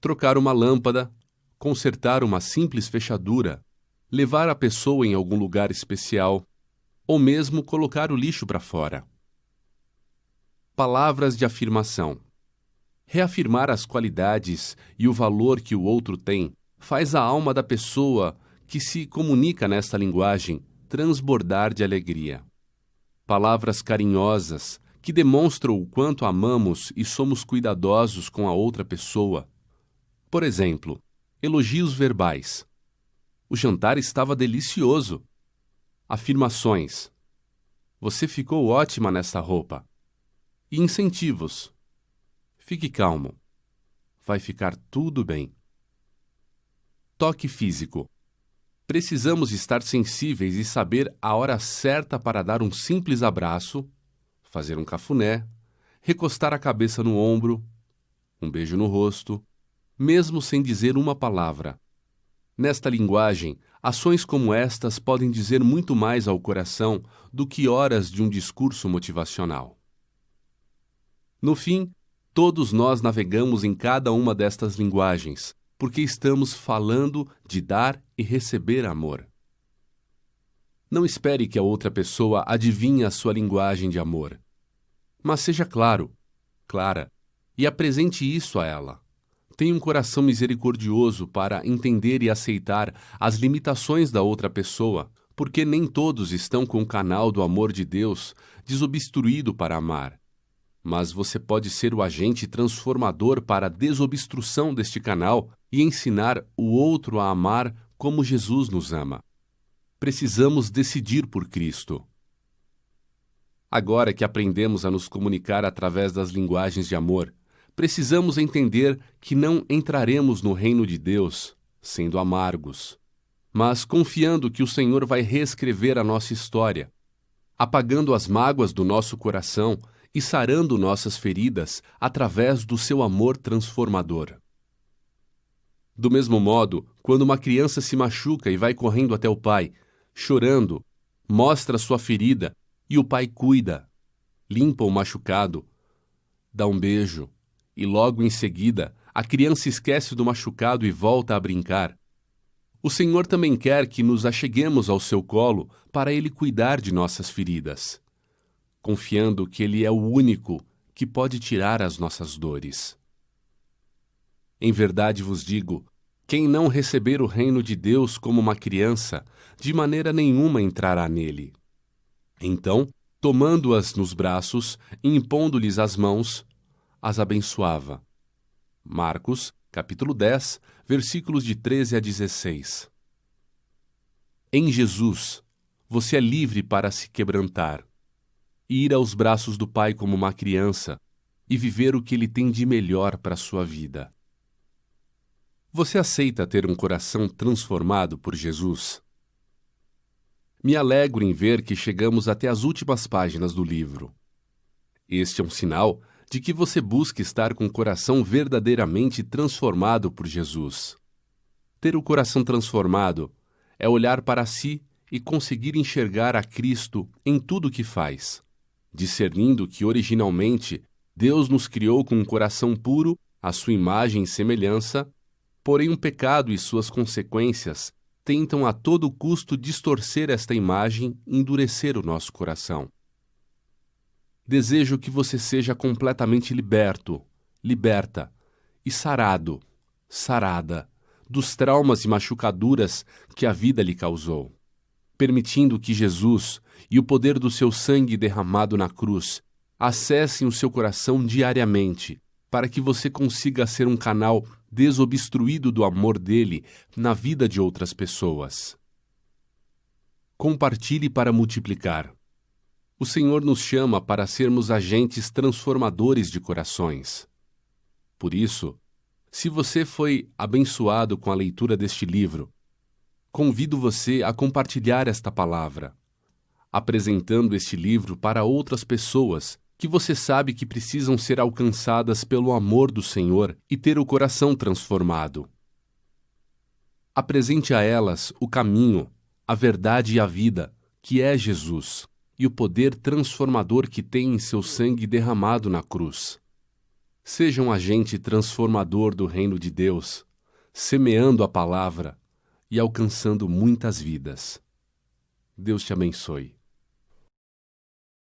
trocar uma lâmpada, consertar uma simples fechadura, levar a pessoa em algum lugar especial, ou mesmo colocar o lixo para fora. Palavras de afirmação. Reafirmar as qualidades e o valor que o outro tem faz a alma da pessoa que se comunica nesta linguagem transbordar de alegria. Palavras carinhosas que demonstram o quanto amamos e somos cuidadosos com a outra pessoa. Por exemplo, elogios verbais. O jantar estava delicioso. Afirmações. Você ficou ótima nessa roupa. E incentivos. Fique calmo. Vai ficar tudo bem. Toque físico. Precisamos estar sensíveis e saber a hora certa para dar um simples abraço, fazer um cafuné, recostar a cabeça no ombro, um beijo no rosto, mesmo sem dizer uma palavra. Nesta linguagem, ações como estas podem dizer muito mais ao coração do que horas de um discurso motivacional. No fim, todos nós navegamos em cada uma destas linguagens, porque estamos falando de dar e receber amor. Não espere que a outra pessoa adivinhe a sua linguagem de amor, mas seja claro, clara, e apresente isso a ela. Tenha um coração misericordioso para entender e aceitar as limitações da outra pessoa, porque nem todos estão com o canal do amor de Deus desobstruído para amar. Mas você pode ser o agente transformador para a desobstrução deste canal e ensinar o outro a amar como Jesus nos ama. Precisamos decidir por Cristo. Agora que aprendemos a nos comunicar através das linguagens de amor, precisamos entender que não entraremos no reino de Deus sendo amargos, mas confiando que o Senhor vai reescrever a nossa história, apagando as mágoas do nosso coração e sarando nossas feridas através do seu amor transformador. Do mesmo modo, quando uma criança se machuca e vai correndo até o pai, chorando, mostra sua ferida e o pai cuida, limpa o machucado, dá um beijo e logo em seguida a criança esquece do machucado e volta a brincar. O Senhor também quer que nos acheguemos ao seu colo para Ele cuidar de nossas feridas, confiando que Ele é o único que pode tirar as nossas dores. Em verdade vos digo, quem não receber o reino de Deus como uma criança, de maneira nenhuma entrará nele. Então, tomando-as nos braços e impondo-lhes as mãos, as abençoava. Marcos, capítulo 10, versículos de 13 a 16. Em Jesus, você é livre para se quebrantar, ir aos braços do Pai como uma criança e viver o que Ele tem de melhor para a sua vida. Você aceita ter um coração transformado por Jesus? Me alegro em ver que chegamos até as últimas páginas do livro. Este é um sinal de que você busca estar com o coração verdadeiramente transformado por Jesus. Ter o coração transformado é olhar para si e conseguir enxergar a Cristo em tudo o que faz, discernindo que originalmente Deus nos criou com um coração puro, à sua imagem e semelhança, porém o pecado e suas consequências tentam a todo custo distorcer esta imagem e endurecer o nosso coração. Desejo que você seja completamente liberto, liberta e sarado, sarada dos traumas e machucaduras que a vida lhe causou, permitindo que Jesus e o poder do seu sangue derramado na cruz acessem o seu coração diariamente, para que você consiga ser um canal desobstruído do amor dele na vida de outras pessoas. Compartilhe para multiplicar. O Senhor nos chama para sermos agentes transformadores de corações. Por isso, se você foi abençoado com a leitura deste livro, convido você a compartilhar esta palavra, apresentando este livro para outras pessoas que você sabe que precisam ser alcançadas pelo amor do Senhor e ter o coração transformado. Apresente a elas o caminho, a verdade e a vida, que é Jesus, e o poder transformador que tem em seu sangue derramado na cruz. Seja um agente transformador do reino de Deus, semeando a palavra e alcançando muitas vidas. Deus te abençoe.